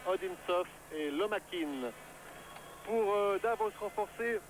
Odintsov et Lomakin. Pour Davos renforcé,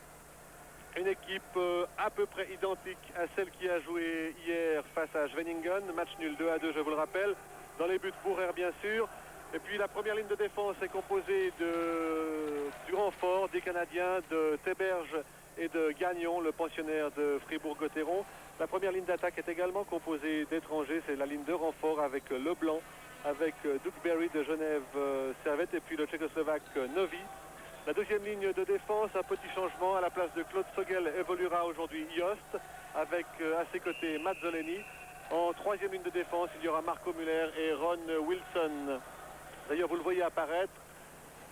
une équipe à peu près identique à celle qui a joué hier face à Schwenningen. Match nul 2-2, je vous le rappelle. Dans les buts, Bourrer bien sûr. Et puis la première ligne de défense est composée du renfort des Canadiens, de Théberge et de Gagnon, le pensionnaire de Fribourg-Gotteron. La première ligne d'attaque est également composée d'étrangers. C'est la ligne de renfort avec Leblanc, avec Duke Berry de Genève-Servette et puis le Tchécoslovaque Novi. La deuxième ligne de défense, un petit changement. À la place de Claude Sogel évoluera aujourd'hui Yost, avec à ses côtés Mazzoleni. En troisième ligne de défense, il y aura Marco Müller et Ron Wilson. D'ailleurs, vous le voyez apparaître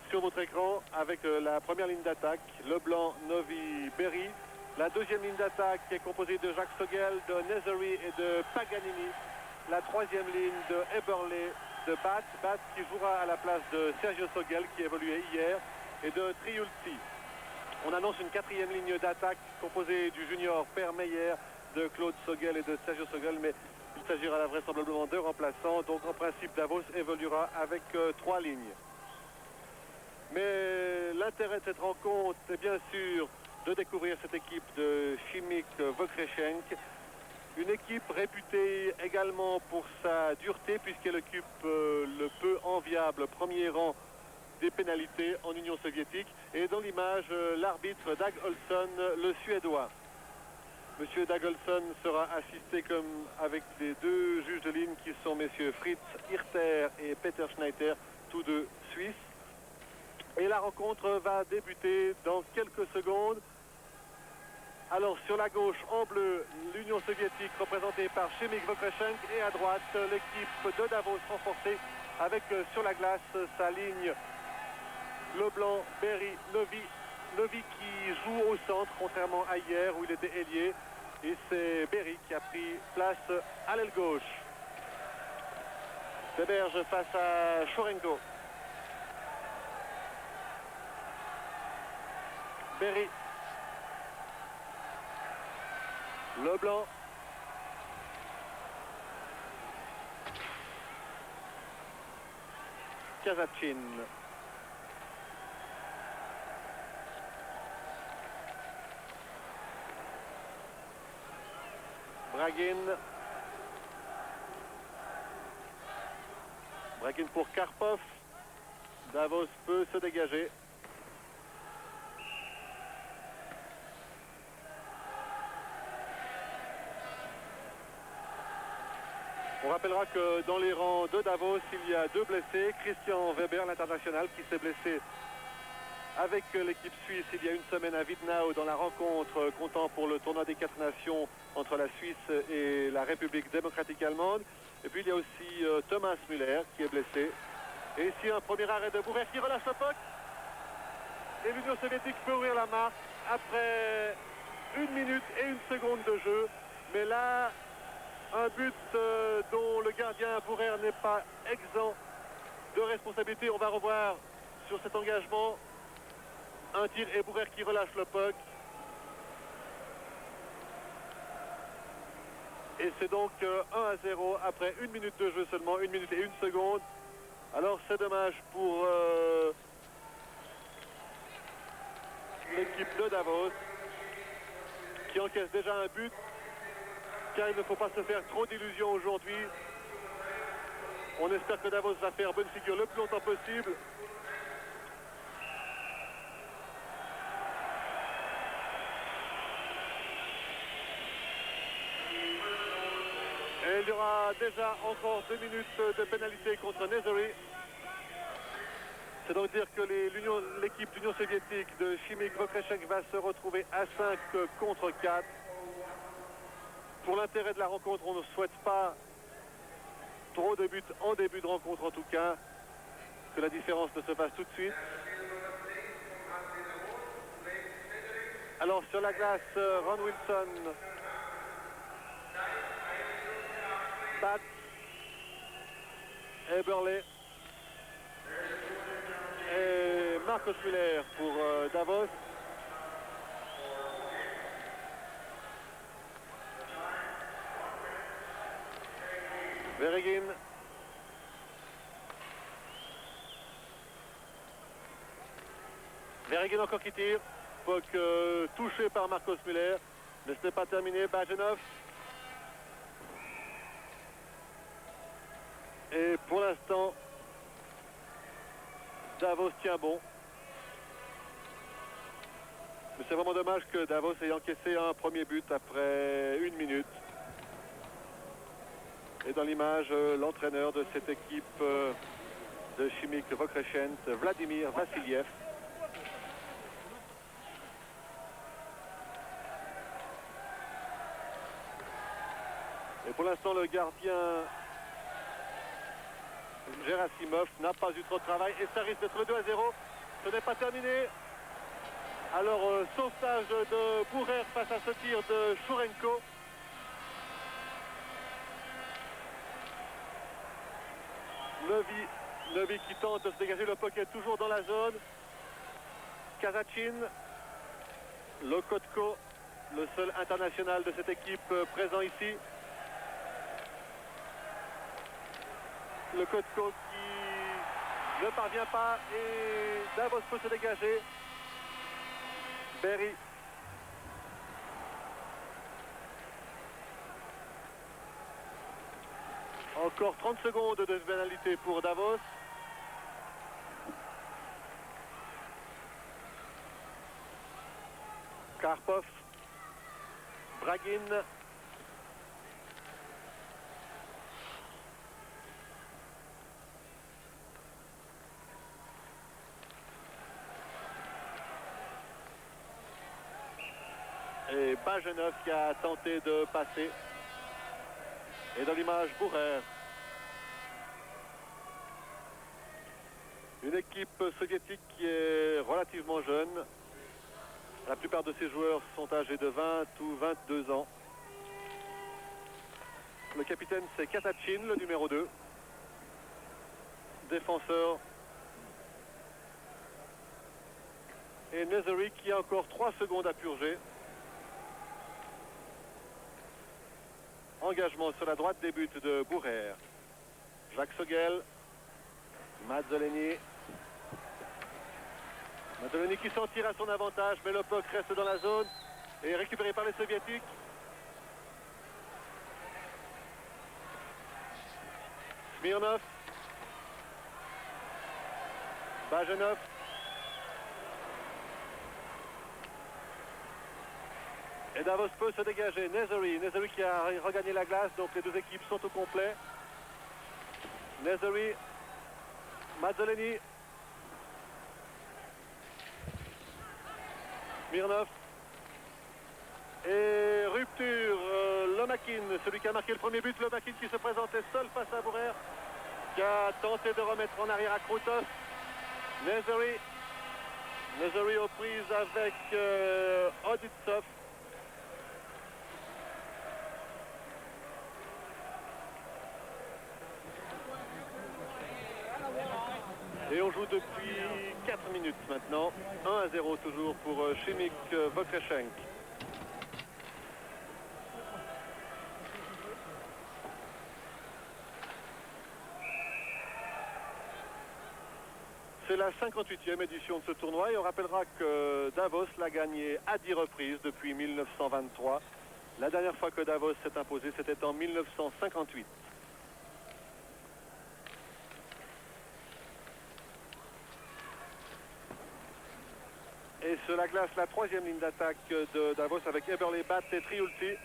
sur votre écran avec la première ligne d'attaque, Leblanc, Novi, Berry. La deuxième ligne d'attaque est composée de Jacques Sogel, de Nezeri et de Paganini. La troisième ligne de Eberle, de Bat qui jouera à la place de Sergio Sogel qui évoluait hier, et de Triulzi. On annonce une quatrième ligne d'attaque composée du junior Per Meyer, de Claude Sogel et de Sergio Sogel, mais il s'agira vraisemblablement de remplaçants. Donc en principe, Davos évoluera avec trois lignes. Mais l'intérêt de cette rencontre est bien sûr de découvrir cette équipe de Chimik Vokrechenk. Une équipe réputée également pour sa dureté puisqu'elle occupe le peu enviable premier rang des pénalités en Union soviétique. Et dans l'image, l'arbitre Dag Olsson, le Suédois. Monsieur Dag Olsson sera assisté comme avec les deux juges de ligne qui sont messieurs Fritz Hirter et Peter Schneider, tous deux suisses. Et la rencontre va débuter dans quelques secondes. Alors sur la gauche, en bleu, l'Union soviétique représentée par Chimik Vokrechenk, et à droite, l'équipe de Davos renforcée avec sur la glace sa ligne Leblanc, Berry, Novi qui joue au centre, contrairement à hier où il était ailier. Et c'est Berry qui a pris place à l'aile gauche. Théberge face à Shorenko. Berry. Leblanc. Kazatchin. Bragin pour Karpov. Davos peut se dégager. On rappellera que dans les rangs de Davos, il y a deux blessés. Christian Weber, l'international, qui s'est blessé avec l'équipe suisse il y a une semaine à Widnau dans la rencontre comptant pour le tournoi des 4 nations entre la Suisse et la République démocratique allemande. Et puis il y a aussi Thomas Müller qui est blessé. Et ici un premier arrêt de Bourrer qui relâche le puck. Et l'Union soviétique peut ouvrir la marque après 1 minute et 1 seconde de jeu. Mais là, un but dont le gardien Bourrer n'est pas exempt de responsabilité. On va revoir sur cet engagement un tir et Bourrer qui relâche le puck. Et c'est donc 1-0 après 1 minute de jeu seulement, 1 minute et 1 seconde. Alors c'est dommage pour l'équipe de Davos qui encaisse déjà un but, car il ne faut pas se faire trop d'illusions aujourd'hui. On espère que Davos va faire bonne figure le plus longtemps possible. Et il y aura déjà encore 2 minutes de pénalité contre Nezeri. C'est donc dire que l'équipe d'Union soviétique de Chimik Vokrechenk va se retrouver à 5 contre 4. Pour l'intérêt de la rencontre, on ne souhaite pas trop de buts en début de rencontre en tout cas. Que la différence ne se fasse tout de suite. Alors sur la glace, Ron Wilson, Bat, Eberle et Marcos Müller pour Davos. Veregin. Verhaeghe encore qui tire. Puck touché par Marcos Müller. Mais ce n'est pas terminé. Bajenov. Et pour l'instant, Davos tient bon. Mais c'est vraiment dommage que Davos ait encaissé un premier but après 1 minute. Et dans l'image, l'entraîneur de cette équipe de Chimik Vokreshensk, Vladimir Vassiliev. Et pour l'instant, le gardien Gerasimov n'a pas eu trop de travail. Et ça risque d'être le 2-0. Ce n'est pas terminé. Alors, sauvetage de Bourer face à ce tir de Shurenko. Novi qui tente de se dégager, le puck est toujours dans la zone. Kazachin, Lokotko, le seul international de cette équipe présent ici. Lokotko qui ne parvient pas et Davos peut se dégager. Berry. Encore 30 secondes de pénalité pour Davos. Karpov. Bragin. Et Bajenov qui a tenté de passer. Et dans l'image, Bourer. Une équipe soviétique qui est relativement jeune. La plupart de ses joueurs sont âgés de 20 ou 22 ans. Le capitaine, c'est Katachin, le numéro 2. Défenseur. Et Nezery qui a encore 3 secondes à purger. Engagement sur la droite, début de Bourer. Jacques Sogel. Mazzoleni. Mazzoleni qui s'en tire à son avantage, mais le puck reste dans la zone et récupéré par les soviétiques. Smirnov. Bajenov. Et Davos peut se dégager. Nezery qui a regagné la glace, donc les deux équipes sont au complet. Nezery. Mazzoleni. Smirnov. Et rupture, Lomakin, celui qui a marqué le premier but, Lomakin qui se présentait seul face à Bourer, qui a tenté de remettre en arrière à Krutov. Nezery aux prises avec Oditsov. Et on joue depuis 4 minutes maintenant. 1-0 toujours pour Chimik Vokreshensk. C'est la 58e édition de ce tournoi et on rappellera que Davos l'a gagné à 10 reprises depuis 1923. La dernière fois que Davos s'est imposé, c'était en 1958. Et sur la glace, la troisième ligne d'attaque de Davos avec Eberle, Bat et Triulti.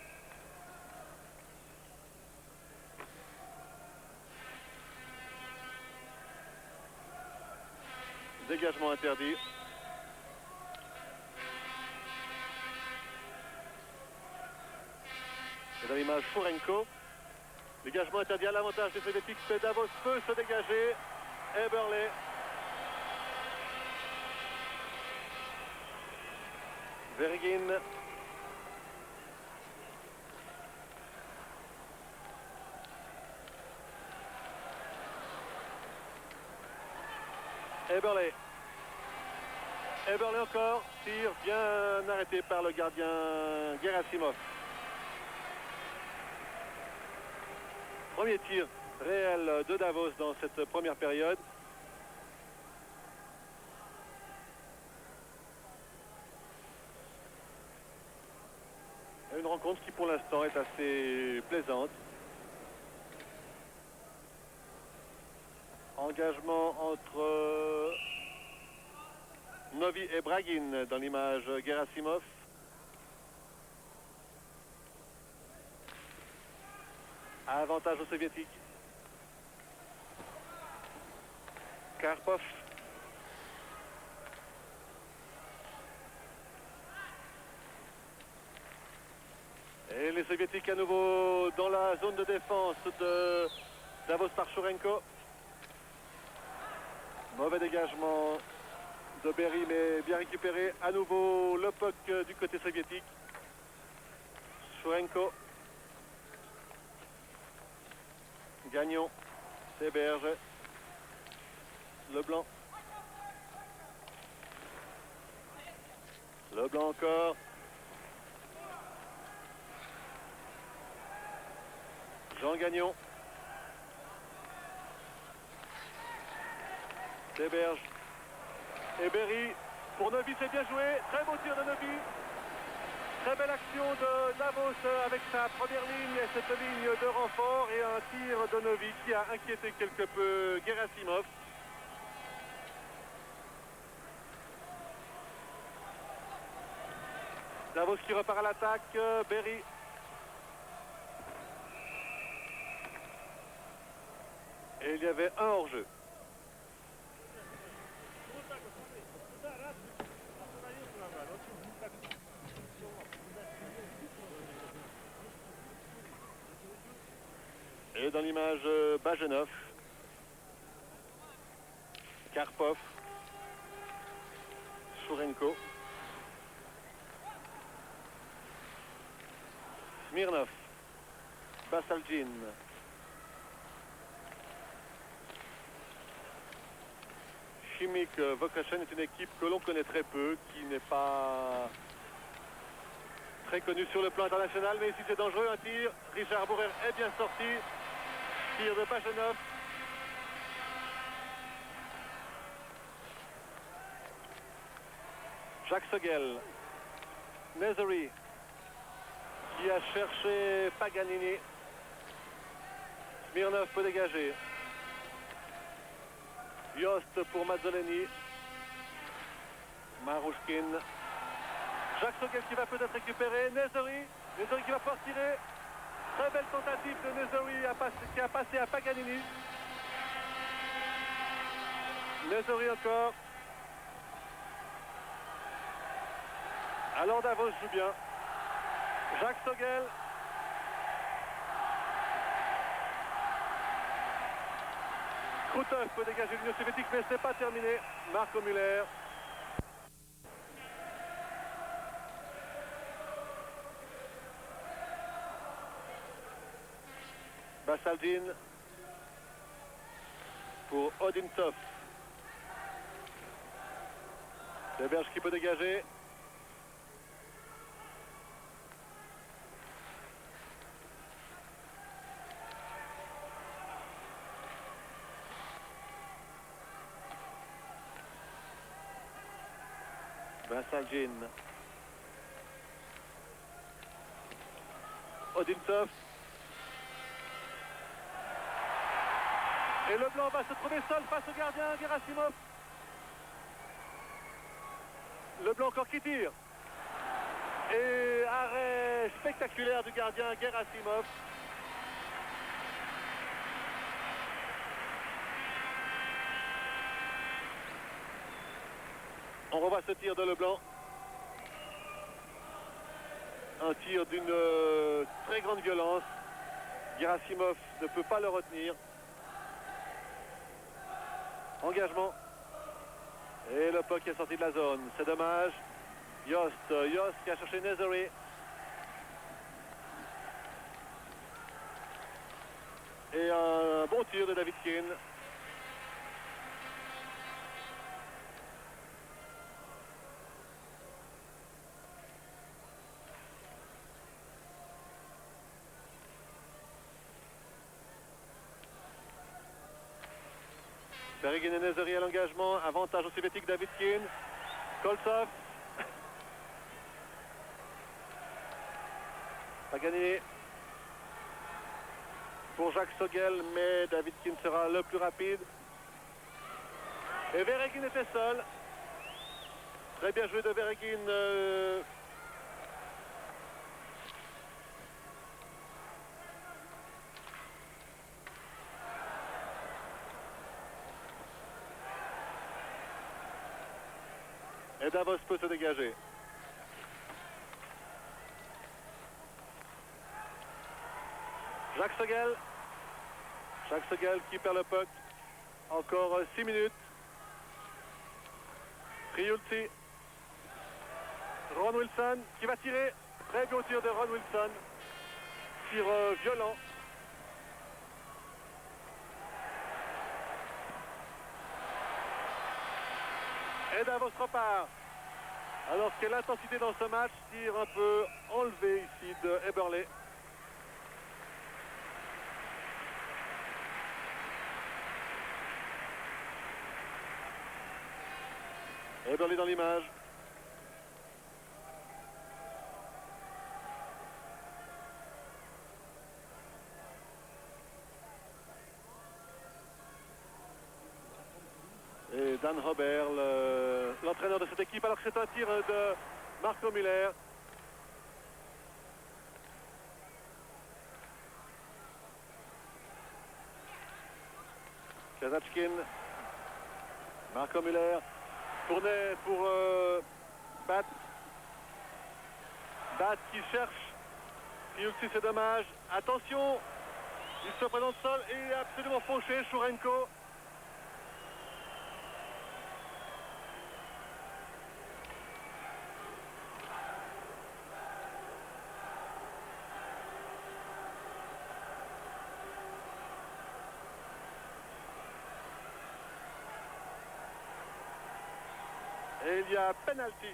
Dégagement interdit. Et dans l'image, Shurenko. Dégagement interdit à l'avantage des soviétiques. Davos peut se dégager. Eberle. Verhaeghe. Eberle. Eberle encore. Tir bien arrêté par le gardien Gerasimov. Premier tir réel de Davos dans cette première période. rencontre qui pour l'instant est assez plaisante. Engagement entre Novi et Bragin dans l'image Gerasimov. Avantage aux soviétiques. Karpov. Et les soviétiques à nouveau dans la zone de défense de Davos Parchorenko. Mauvais dégagement de Berry, mais bien récupéré. À nouveau le puck du côté soviétique. Shurenko. Gagnon. Séberge. Leblanc. Leblanc encore. Jean Gagnon. Séberge. Et Berry. Pour Novi, c'est bien joué. Très beau tir de Novi. Très belle action de Davos avec sa première ligne et cette ligne de renfort. Et un tir de Novi qui a inquiété quelque peu Gerasimov. Davos qui repart à l'attaque. Berry. Et il y avait un hors-jeu. Et dans l'image, Bajenov, Karpov, Shurenko, Smirnov, Basaljin. Chimique Vokashen est une équipe que l'on connaît très peu, qui n'est pas très connue sur le plan international, mais ici c'est dangereux, un tir. Richard Bauer est bien sorti. Tir de Bajenov. Jacques Sogel. Nezeri qui a cherché Paganini. Smirnov peut dégager. Yost pour Mazzoleni. Marouchkin. Jacques Sogel qui va peut-être récupérer. Nezeri. Nezeri qui va pouvoir tirer. Très belle tentative de Nezeri qui a passé à Paganini. Nezeri encore. Alors Davos joue bien. Jacques Sogel. Krutov peut dégager l'Union soviétique, mais ce n'est pas terminé. Marco Müller. Basaldin pour Odintov. Séberge qui peut dégager. Basaldin. Odintov. Et Leblanc va se trouver seul face au gardien Gerasimov. Leblanc encore qui tire. Et arrêt spectaculaire du gardien Gerasimov. On revoit ce tir de Leblanc. Un tir d'une très grande violence. Gerasimov ne peut pas le retenir. Engagement. Et le puck est sorti de la zone. C'est dommage. Yost qui a cherché Nezeri. Et un bon tir de Davidkin. Berggren et Nezeri à l'engagement. Avantage aux soviétiques, Davidkin. Koltsov. gagner pour Jacques Sogel, mais David Kin sera le plus rapide. Et Verheggen était seul. Très bien joué de Verheggen. Et Davos peut se dégager. Jacques Sogel. Jacques Sogel qui perd le puck. Encore 6 minutes. Triulti. Ron Wilson qui va tirer. Très beau tir de Ron Wilson. Tir violent. Et Davos repart. Alors que l'intensité dans ce match tire un peu enlevé ici de Eberle. Eberle dans l'image. Et Dan Robert, l'entraîneur de cette équipe, alors que c'est un tir de Marco Müller. Kazachkin, Marco Müller, tourné pour Bat. Bat qui cherche. Puis aussi c'est dommage. Attention, il se présente seul et absolument fauché, Chourenko. Et il y a penalty.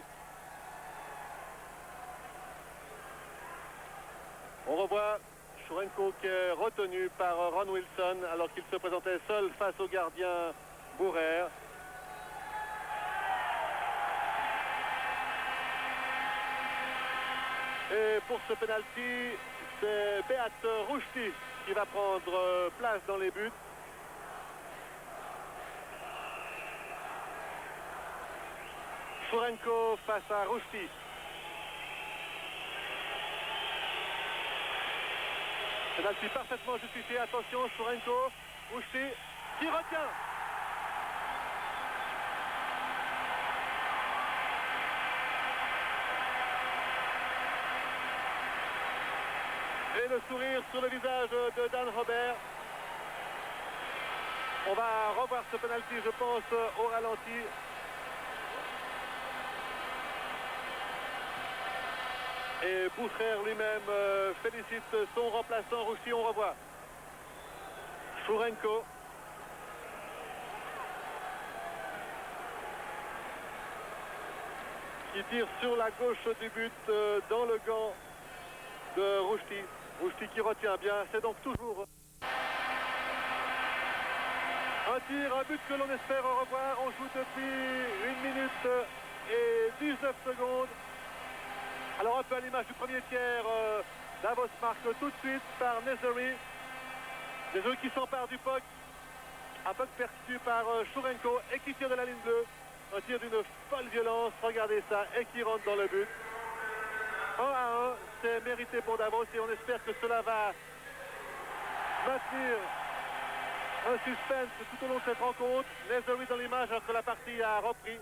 On revoit Chourenko qui est retenu par Ron Wilson alors qu'il se présentait seul face au gardien Bourrer. Et pour ce penalty, c'est Beat Rouchti qui va prendre place dans les buts. Chourenko face à Rouchti. Penalty parfaitement justifié. Attention, Chourenko, Rouchti qui retient. Et le sourire sur le visage de Dan Robert. On va revoir ce penalty, je pense, au ralenti. Et Bourrer lui-même félicite son remplaçant Rouchti. On revoit Chourenko. Qui tire sur la gauche du but dans le gant de Rouchti. Rouchti qui retient bien. C'est donc toujours un tir, un but que l'on espère revoir. On joue depuis 1 minute et 19 secondes. Alors un peu à l'image du premier tiers, Davos marque tout de suite par Nezeri. Nezeri qui s'empare du puck. Un puck perçu par Chourenko et qui tire de la ligne bleue. Un tir d'une folle violence, regardez ça, et qui rentre dans le but. 1-1, c'est mérité pour Davos et on espère que cela va maintenir un suspense tout au long de cette rencontre. Nezeri dans l'image alors que la partie a repris.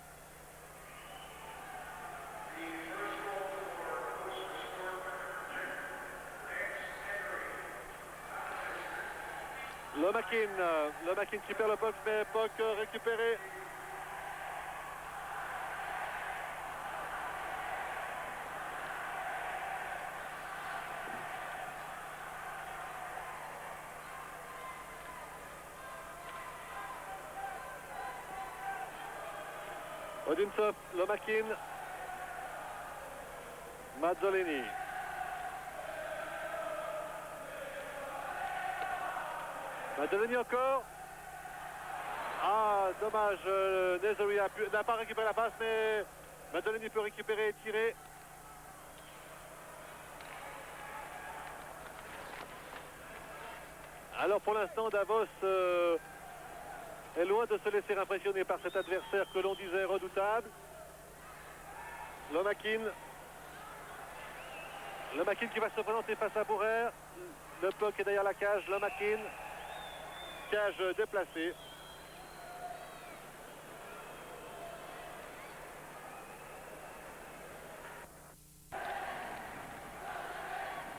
Le Makin qui perd le puck, mais puck récupéré. Odintsov, le Makin. Mazzolini. Mazzolini encore. Ah, dommage, Nezeri n'a pas récupéré la passe, mais Mazzolini peut récupérer et tirer. Alors pour l'instant, Davos est loin de se laisser impressionner par cet adversaire que l'on disait redoutable. Lomakin qui va se présenter face à Bourer. Le puck est derrière la cage. Lomakin, cage déplacée.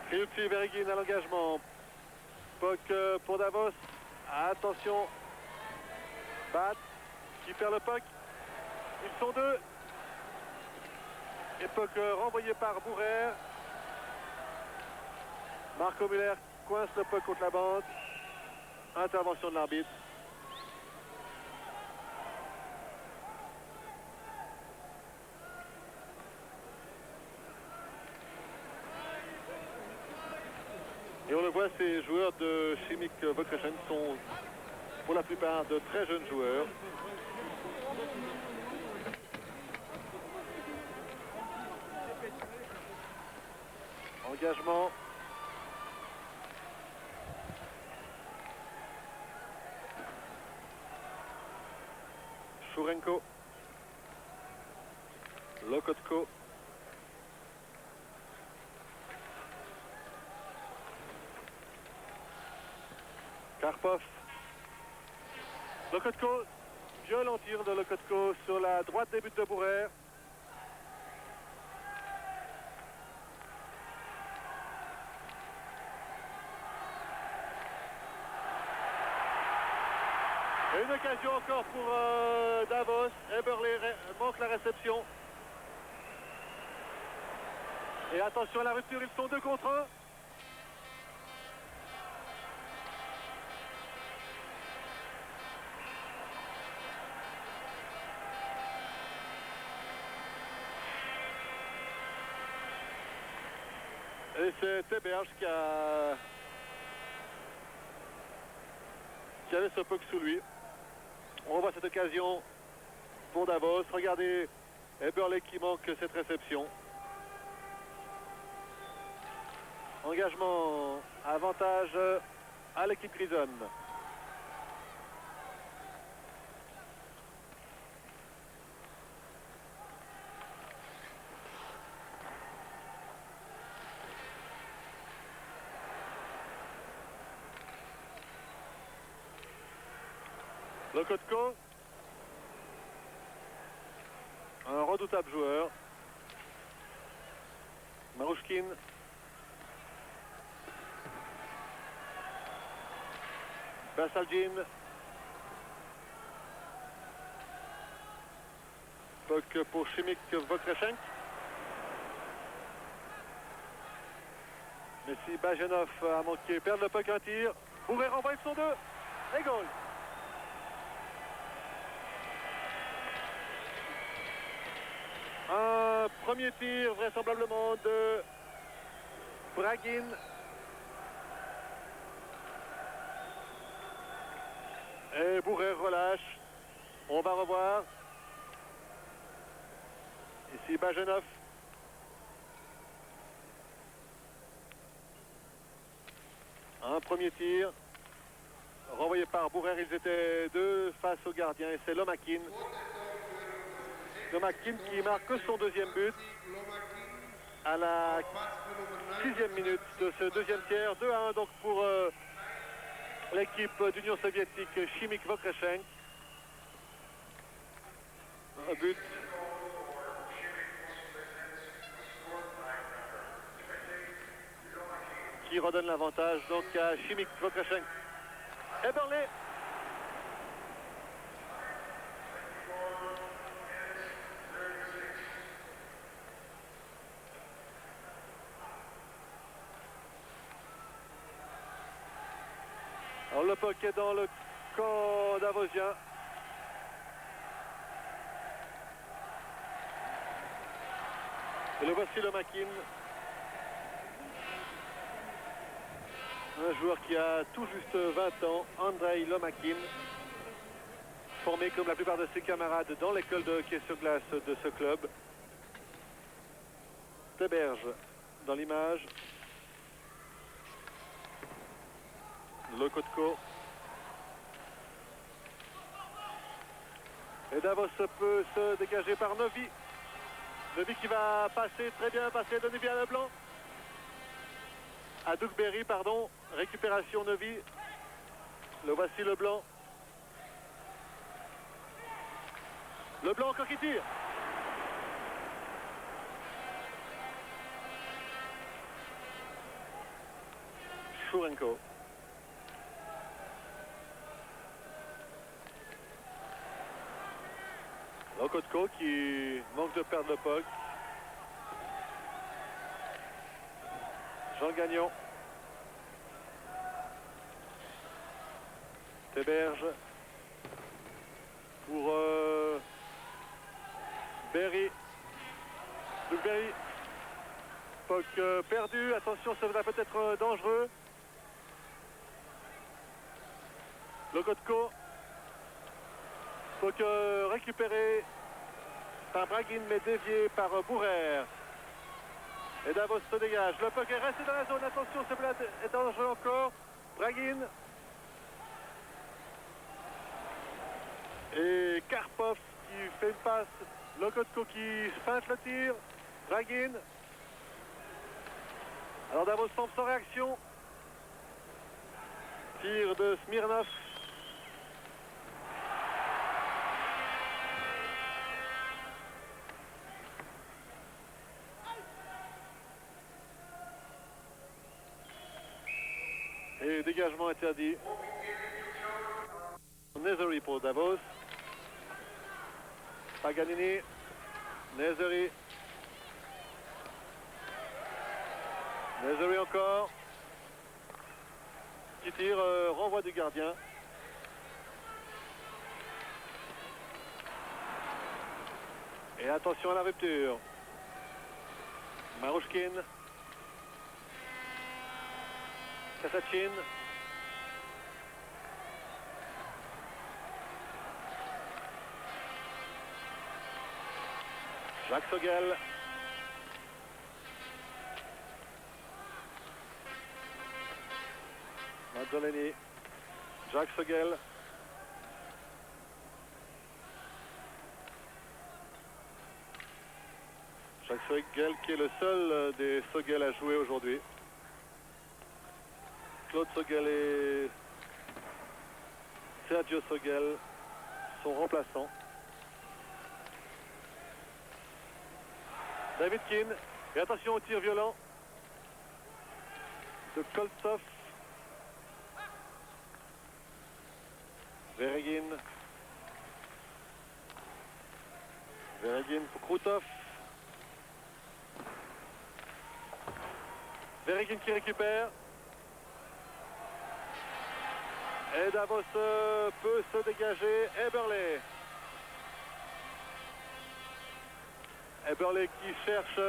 Kriutsi Bergin à l'engagement. Puck pour Davos. Attention. Bat qui perd le puck. Ils sont deux. Et puck renvoyé par Bourer. Marco Müller coince le puck contre la bande. Intervention de l'arbitre. Et on le voit, ces joueurs de Chimic Vokreshen sont pour la plupart de très jeunes joueurs. Engagement. Shurenko. Lokotko. Karpov. Lokotko. Violent tir de Lokotko sur la droite des buts de Bourer. Et une occasion encore pour Davos. Eberle manque la réception. Et attention à la rupture, ils sont 2 contre 1. Et c'est Teberge qui avait ce puck sous lui. On revoit cette occasion pour Davos. Regardez Eberle qui manque cette réception. Engagement, avantage à l'équipe grisonne. Lokotko, un redoutable joueur. Marouchkin. Basaljin. Puck pour Chimic Vokreshen. Messi Bajenov a manqué, perd le puck, un tir. Bourer renvoie, ils sont 2. Et goal. Un premier tir vraisemblablement de Bragin. Et Bourer relâche. On va revoir. Ici Bajenov. Un premier tir. Renvoyé par Bourer. Ils étaient 2 face au gardien. Et c'est Lomakin. Lomakin qui marque son 2e but à la 6e minute de ce 2e tiers. 2-1 donc pour l'équipe d'Union soviétique Chimic Vokreshen. Un but qui redonne l'avantage donc à Chimic Vokreshen. Eberle. Alors le puck est dans le camp davosien. Et le voici Lomakin. Un joueur qui a tout juste 20 ans, Andrei Lomakin, formé comme la plupart de ses camarades dans l'école de hockey sur glace de ce club. Teberge dans l'image. Lokotko. Et Davos peut se dégager par Novi. Novi qui va passer, très bien passer de Novi à Leblanc. À Duxbury, pardon. Récupération Novi. Le voici Leblanc. Leblanc encore qui tire. Shurenko. Lokotko qui manque de perdre le puck. Jean Gagnon. Théberge pour Berry. Duxbury. Puck perdu. Attention, ça va peut-être dangereux. Lokotko. Puck récupéré par Bragin mais dévié par Bourrer. Et Davos se dégage. Le puck est resté dans la zone. Attention, ce plat est dangereux encore. Bragin. Et Karpov qui fait une passe. Lokotko qui feinte le tir. Bragin. Alors Davos semble sans réaction. Tir de Smirnov. Et dégagement interdit. Nezery pour Davos. Paganini. Nezery. Nezery encore. Qui tire, renvoi du gardien. Et attention à la rupture. Marouchkin. Kasachin. Jacques Sogel. Mazzoleni. Jacques Sogel. Jacques Sogel qui est le seul des Sogel à jouer aujourd'hui. Claude Sogel et Sergio Sogel sont remplaçants. David Keane. Et attention au tir violent de Koltsov. Veregin. Veregin pour Krutov. Veregin qui récupère. Et Davos peut se dégager. Eberle. Eberle qui cherche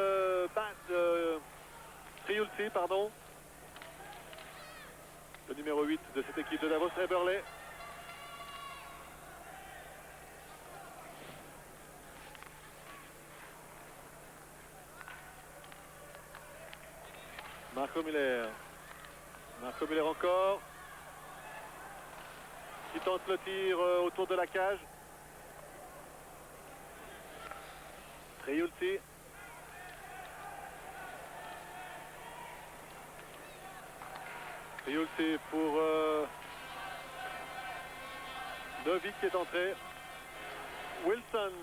Triulci, pardon. Le numéro 8 de cette équipe de Davos, Eberle. Marco Miller. Marco Miller encore. Qui tente le tir autour de la cage. Triulci. Triulci pour Novi qui est entré. Wilson,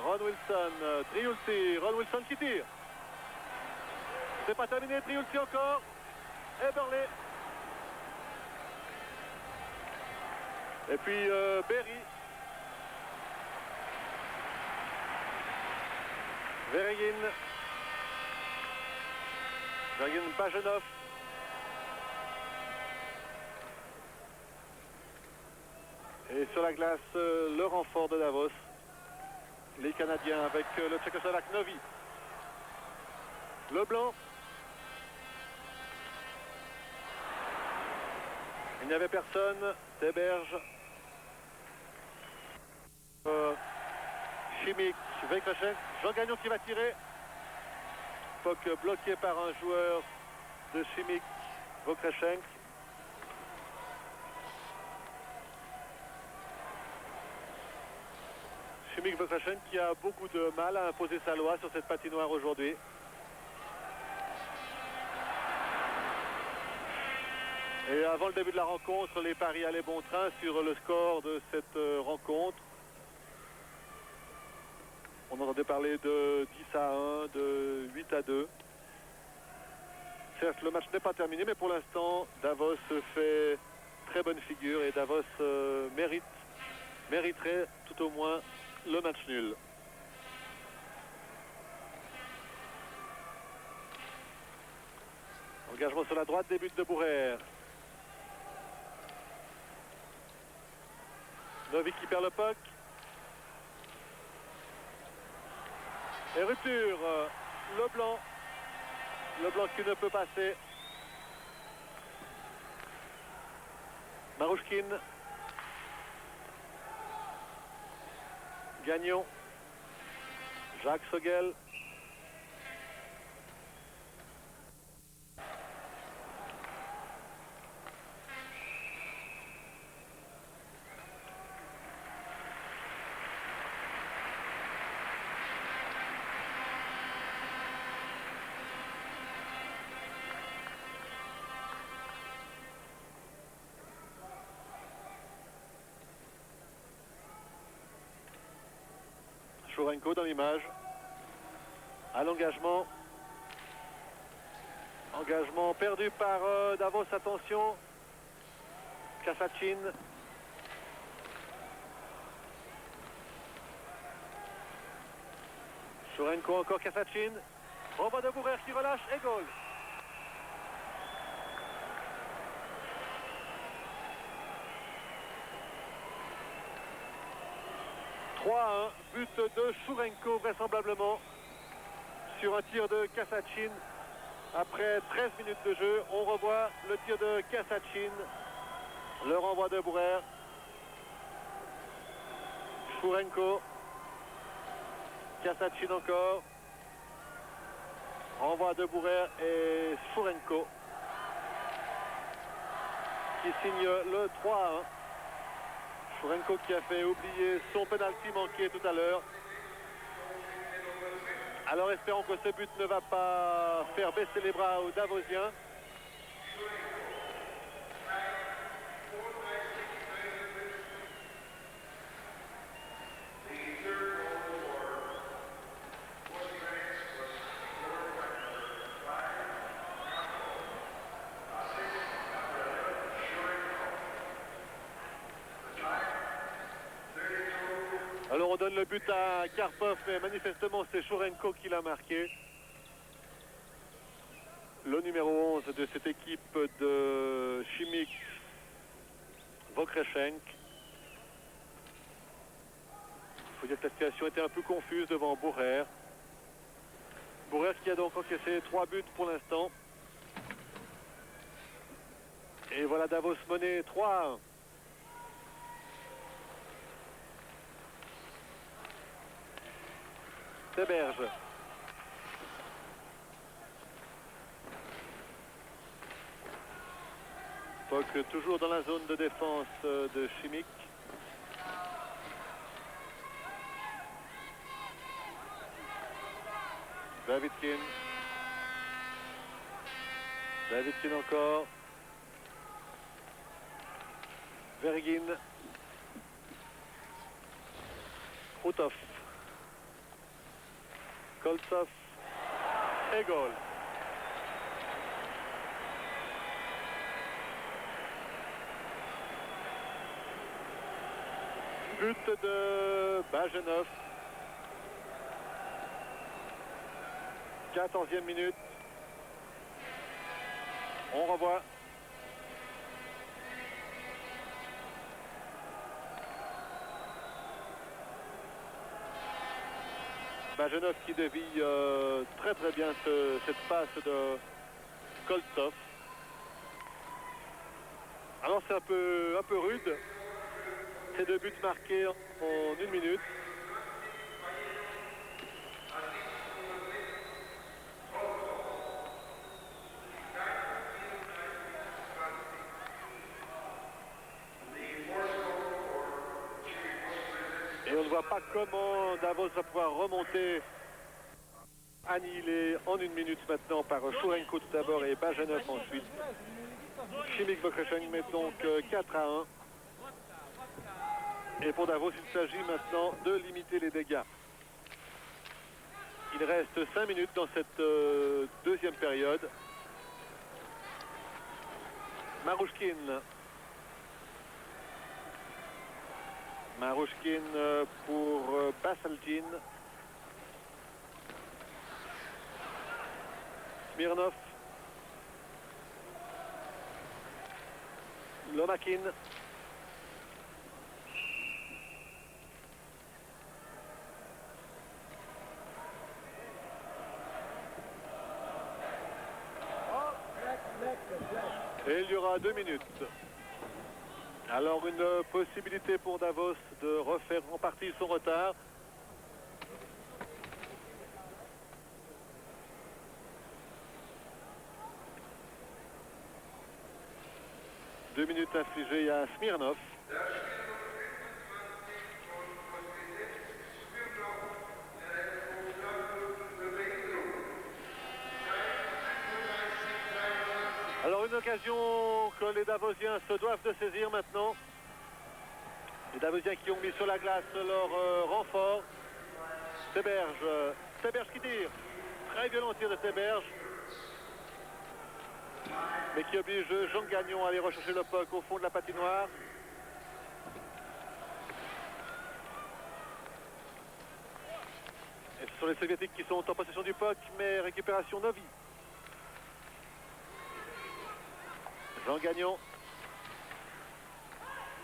Ron Wilson, Triulci, Ron Wilson qui tire. C'est pas terminé, Triulci encore. Eberle. Et puis Berry. Veregin. Veregin Bajenov. Et sur la glace, le renfort de Davos. Les Canadiens avec le Tchécoslovaque Novi. Leblanc. Il n'y avait personne. Théberge. Chimique, Vekreshenk. Jean Gagnon qui va tirer. Puck bloqué par un joueur de Chimique, Vekreshenk. Chimique Vauclachenne qui a beaucoup de mal à imposer sa loi sur cette patinoire aujourd'hui. Et avant le début de la rencontre, les paris allaient bon train sur le score de cette rencontre. On entendait parler de 10-1, de 8-2. Certes, le match n'est pas terminé, mais pour l'instant, Davos fait très bonne figure et Davos mériterait tout au moins le match nul. Engagement sur la droite, début de Bourère. Novik qui perd le puck. Et rupture. Leblanc. Leblanc qui ne peut passer. Marouchkine. Gagnon. Jacques Sogel. Chourenko dans l'image. À l'engagement. Engagement perdu par Davos, attention. Kasachin. Chourenko encore Kasachin. Renvoi de Bourère qui relâche et goal. But de Chourenko vraisemblablement sur un tir de Kasachin. Après 13 minutes de jeu, on revoit le tir de Kasachin. Le renvoi de Bourère. Chourenko. Kasachin encore. Renvoi de Bourère et Chourenko qui signe le 3-1. Chourenko qui a fait oublier son penalty manqué tout à l'heure. Alors espérons que ce but ne va pas faire baisser les bras aux Davosiens. Alors on donne le but à Karpov, mais manifestement c'est Chourenko qui l'a marqué. Le numéro 11 de cette équipe de Chimique Vauclachenne. Il faut dire que la situation était un peu confuse devant Bourère. Bourère qui a donc encaissé 3 buts pour l'instant. Et voilà Davos mené 3-1. Séberge. Puck toujours dans la zone de défense de Chimique. Davidkin. Davidkin encore. Vergin. Krutov. Koltsov et goal. But de Bajenov. 14e minute. On revoit. Bajenov qui dévie très bien cette passe de Koltsov. Alors c'est un peu rude. Ces 2 buts marqués en 1 minute. vois pas comment Davos va pouvoir remonter, annihilé en 1 minute maintenant par Chourenko tout d'abord et Bajanov ensuite. Chimik Bokresheng met donc 4-1. Et pour Davos, il s'agit maintenant de limiter les dégâts. Il reste 5 minutes dans cette deuxième période. Marouchkin. Marouchkin pour Basaljin. Smirnov. Lomakin. Et il y aura 2 minutes. Alors une possibilité pour Davos de refaire en partie son retard. Deux minutes infligées à Smirnov. Alors une occasion que les Davosiens se doivent de saisir maintenant. Les Davosiens qui ont mis sur la glace leur renfort. Teberge qui tire. Très violent tir de Teberge. Mais qui oblige Jean Gagnon à aller rechercher le puck au fond de la patinoire. Et ce sont les Soviétiques qui sont en possession du puck, mais récupération Novi. Jean Gagnon.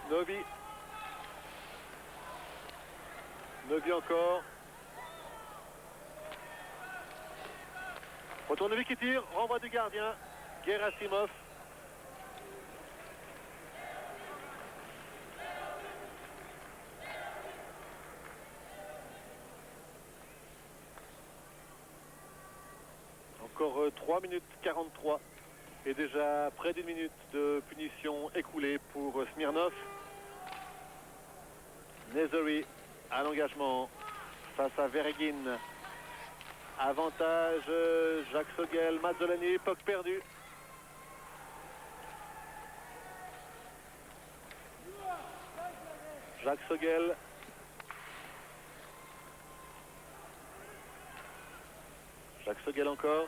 Novi. Novi encore. Retour Novi qui tire, renvoi du gardien. Gerasimov. Encore 3 minutes 43 et déjà près d'1 minute de punition écoulée pour Smirnov. Nezeri à l'engagement face à Veregin. Avantage Jacques Sogel, Mazzolani, puck perdu. Jacques Sogel. Jacques Sogel encore.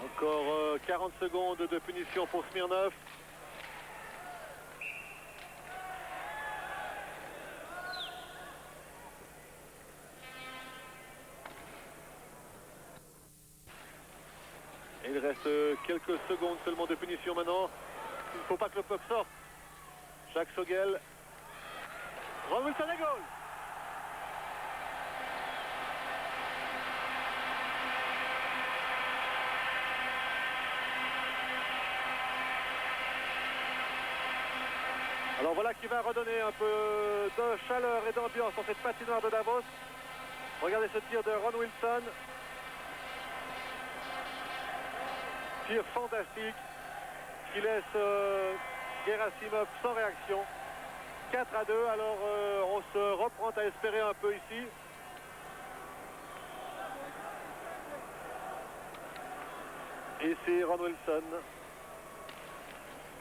Encore 40 secondes de punition pour Smirnov. Il reste quelques secondes seulement de punition maintenant. Il ne faut pas que le puck sorte. Jacques Sogel. Ron Wilson et goal. Alors voilà qui va redonner un peu de chaleur et d'ambiance dans cette patinoire de Davos. Regardez ce tir de Ron Wilson. Tir fantastique qui laisse Gerasimov sans réaction. 4-2, alors on se reprend à espérer un peu ici. Et c'est Ron Wilson,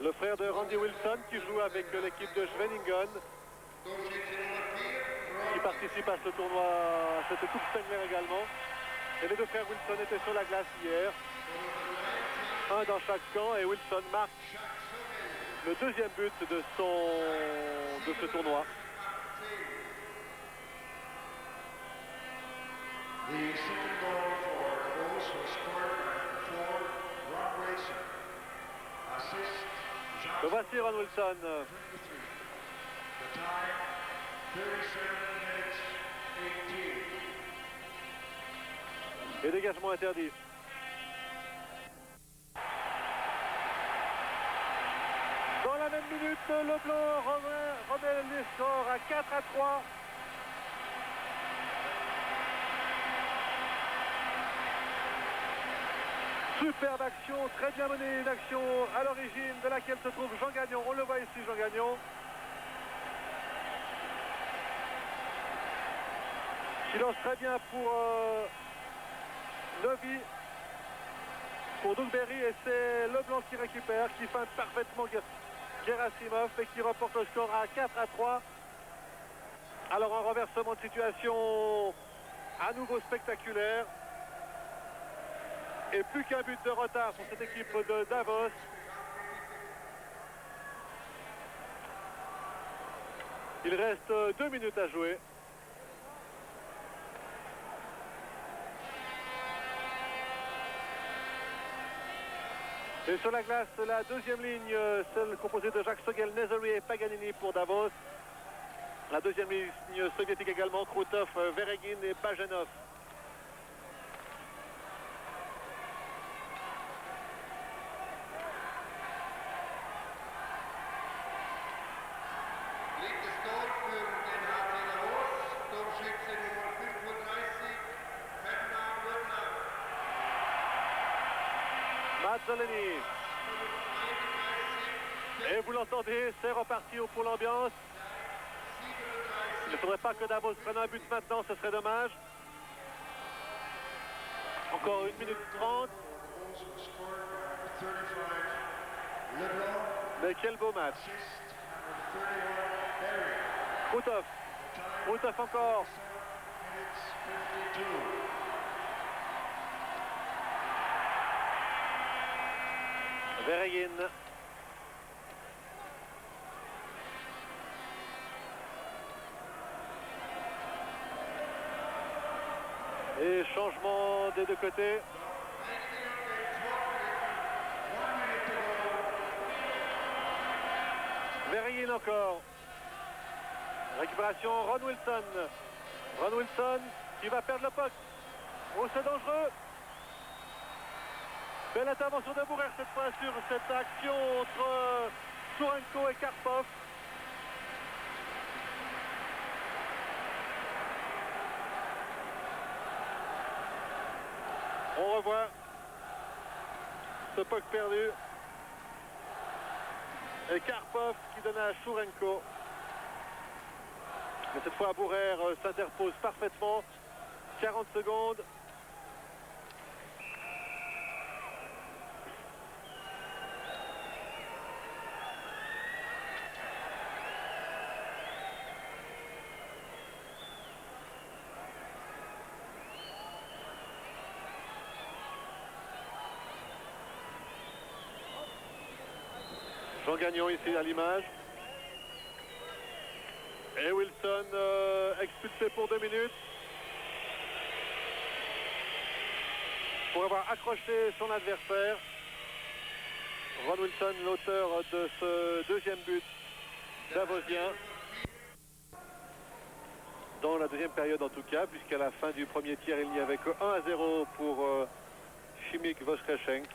le frère de Randy Wilson qui joue avec l'équipe de Schwenningen, qui participe à ce tournoi, à cette Coupe Spengler également. Et les deux frères Wilson étaient sur la glace hier. Un dans chaque camp et Wilson marque le deuxième but de ce tournoi. Le voici Ron Wilson. Et dégagement interdit. Dans la même minute, Leblanc remet les scores à 4-3. Superbe action, très bien menée, une action à l'origine de laquelle se trouve Jean Gagnon. On le voit ici, Jean Gagnon. Qui lance très bien pour Novi, pour Dougberry, et c'est Leblanc qui récupère, qui feinte parfaitement Gerasimov et qui reporte le score à 4-3. Alors un renversement de situation à nouveau spectaculaire. Et plus qu'un but de retard pour cette équipe de Davos. Il reste 2 minutes à jouer. Et sur la glace, la deuxième ligne, celle composée de Jacques Sogel, Nezeri et Paganini pour Davos. La deuxième ligne soviétique également, Krutov, Veregin et Bajenov. Mazzolini. Et vous l'entendez, c'est reparti pour l'ambiance. Il ne faudrait pas que Davos prenne un but maintenant, ce serait dommage. Encore 1 minute 30. Mais quel beau match. Krutov. Krutov encore. Veregin. Et changement des deux côtés. Veregin encore. Récupération, Ron Wilson. Ron Wilson qui va perdre le puck. Oh, c'est dangereux. Belle intervention de Bourer cette fois sur cette action entre Sourenko et Karpov. On revoit ce puck perdu. Et Karpov qui donne à Sourenko. Mais cette fois, Bourer s'interpose parfaitement. 40 secondes. Jean Gagnon ici à l'image. Et Wilson expulsé pour 2 minutes. Pour avoir accroché son adversaire. Ron Wilson, l'auteur de ce deuxième but davosien. Dans la deuxième période en tout cas, puisqu'à la fin du premier tiers, il n'y avait que 1-0 pour Chimik Voskrechenk.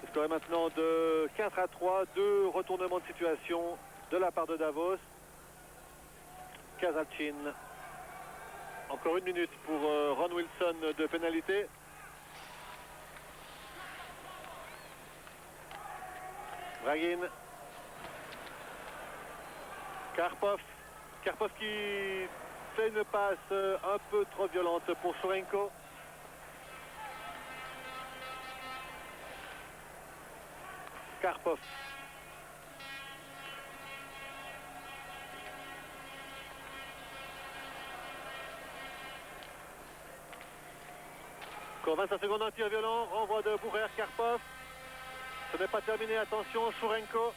Le score est maintenant de 4-3, 2 retournements de situation de la part de Davos. Kazalchin. Encore 1 minute pour Ron Wilson de pénalité. Vragin. Karpov. Karpov qui fait une passe un peu trop violente pour Sourenko. Karpov. Encore 25 secondes, un tir violent, renvoi de Bourer, Karpov. Ce n'est pas terminé, attention, Sourenko.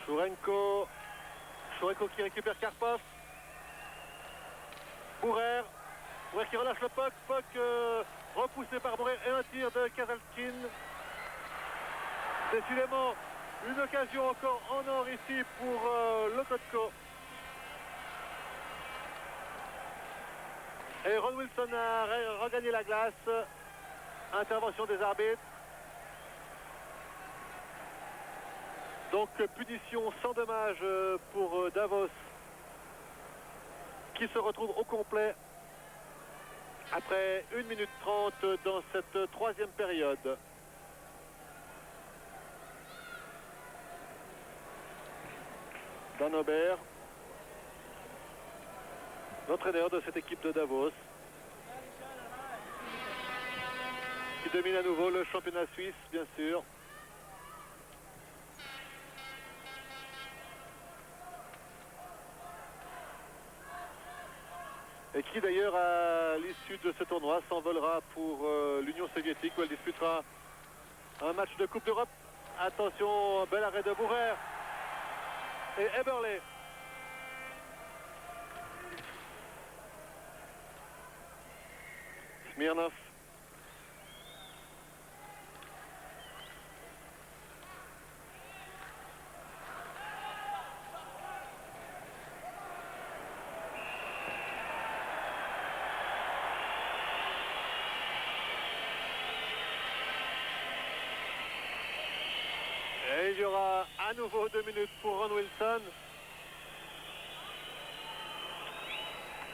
Sourenko qui récupère Karpov. Bourer qui relâche le puck, repoussé par Bourer et un tir de Kazalchin. Décidément, une occasion encore en or ici pour Lokotko. Et Ron Wilson a regagné la glace. Intervention des arbitres. Donc punition sans dommage pour Davos, qui se retrouve au complet après 1 minute 30 dans cette troisième période. Dan Aubert, l'entraîneur de cette équipe de Davos, qui domine à nouveau le championnat suisse, bien sûr. Et qui d'ailleurs à l'issue de ce tournoi s'envolera pour l'Union soviétique où elle disputera un match de Coupe d'Europe. Attention, bel arrêt de Bourer et Eberle. Smirnov. Et il y aura à nouveau 2 minutes pour Ron Wilson.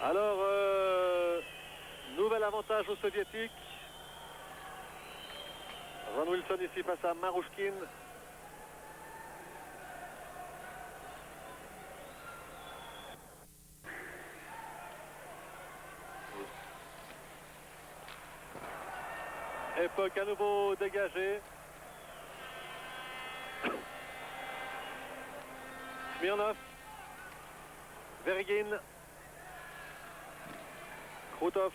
Alors, nouvel avantage aux soviétiques. Ron Wilson ici face à Marouchkine. Époque à nouveau dégagée. Smirnov, Vergin, Krutov,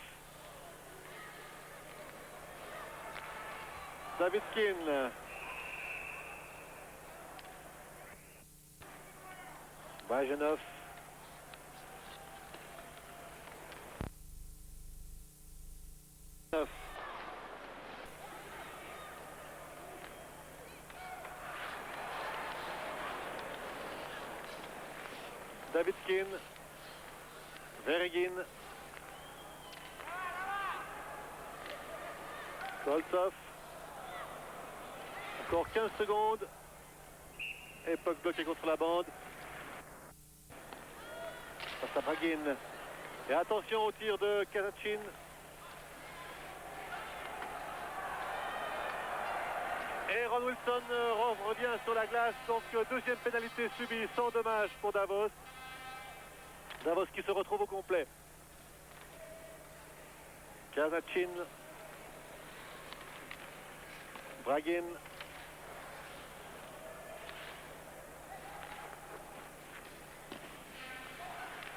Davidkin, Bajenov, Davidkin, Vergin, Koltsov, encore 15 secondes, époque bloquée contre la bande, face à Bragin, et attention au tir de Kazachin. Et Ron Wilson revient sur la glace, donc deuxième pénalité subie sans dommage pour Davos. Davos qui se retrouve au complet. Kazachin, Bragin,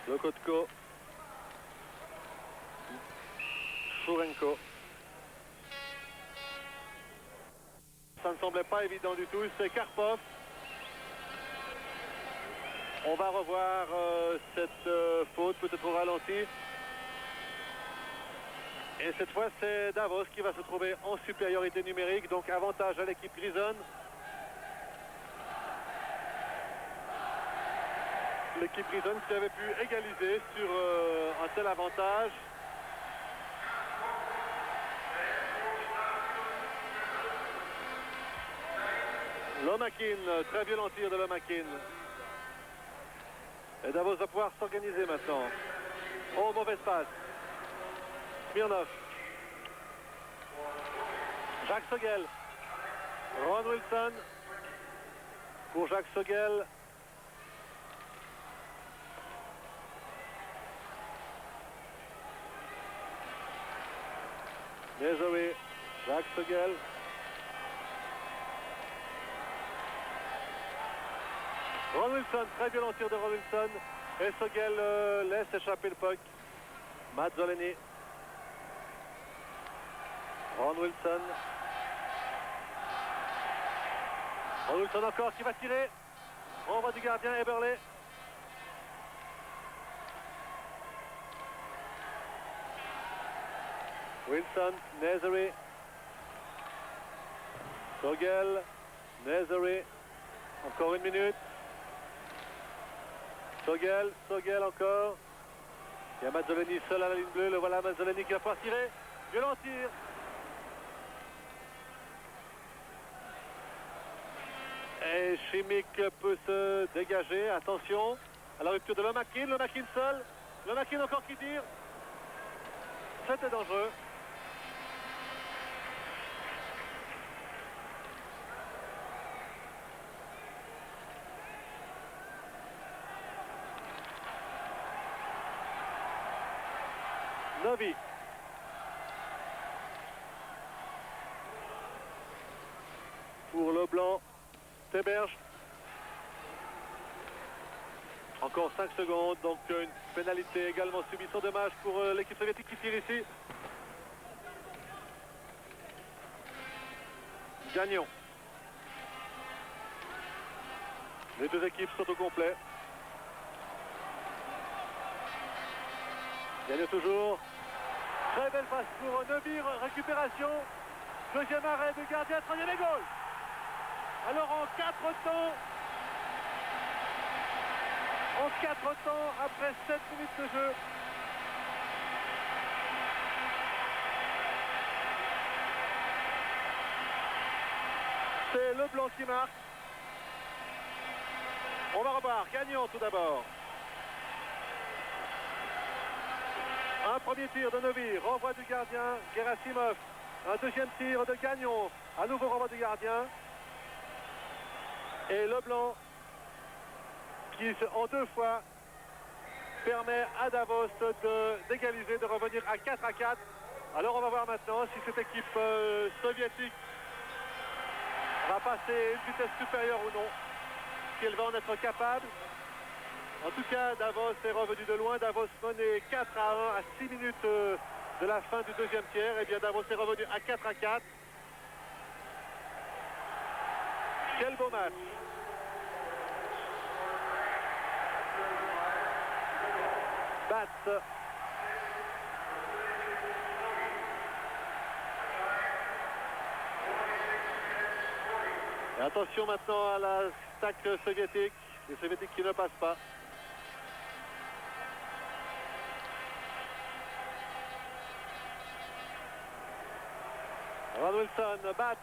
Lokotko, Shurenko. Ça ne semblait pas évident du tout, c'est Karpov. On va revoir cette faute, peut-être au ralenti. Et cette fois, c'est Davos qui va se trouver en supériorité numérique, donc avantage à l'équipe grisonne. L'équipe grisonne qui avait pu égaliser sur un tel avantage. Lomakin, très violent tir de Lomakin. Et Davos va pouvoir s'organiser maintenant. Oh, mauvaise passe. Smirnov. Jacques Sogel. Ron Wilson. Pour Jacques Sogel. Désolé. Jacques Sogel. Ron Wilson, très violent tir de Ron Wilson. Et Sogel laisse échapper le puck. Mazzoleni. Ron Wilson. Ron Wilson encore qui va tirer. Renvoi du gardien Eberle. Wilson, Nazary. Sogel, Nazary. Encore 1 minute. Sogel encore. Il y a Mazzoleni seul à la ligne bleue. Le voilà Mazzoleni qui va pouvoir tirer. Violent tir. Et Chimique peut se dégager. Attention à la rupture de Lomakin. Lomakin seul. Lomakin encore qui tire. C'était dangereux. Novi. Pour le blanc, Teberge. Encore 5 secondes, donc une pénalité également subie. Sans dommage pour l'équipe soviétique qui tire ici. Gagnon. Les deux équipes sont au complet. Gagnon toujours. Très belle passe pour Novi, récupération. Deuxième arrêt du gardien, troisième et goal. Alors en 4 temps, après 7 minutes de jeu, c'est le blanc qui marque. On va revoir Gagnon tout d'abord. Un premier tir de Novi, renvoi du gardien, Gerasimov. Un deuxième tir de Gagnon, à nouveau renvoi du gardien. Et le blanc qui, en 2 fois, permet à Davos d'égaliser, de revenir à 4-4. Alors on va voir maintenant si cette équipe soviétique va passer une vitesse supérieure ou non, si elle va en être capable. En tout cas, Davos est revenu de loin. Davos menait 4-1 à 6 minutes de la fin du deuxième tiers. Et bien Davos est revenu à 4-4. Quel beau match. Bat. Et attention maintenant à la stack soviétique. Les soviétiques qui ne passent pas. Ron Wilson, Bat.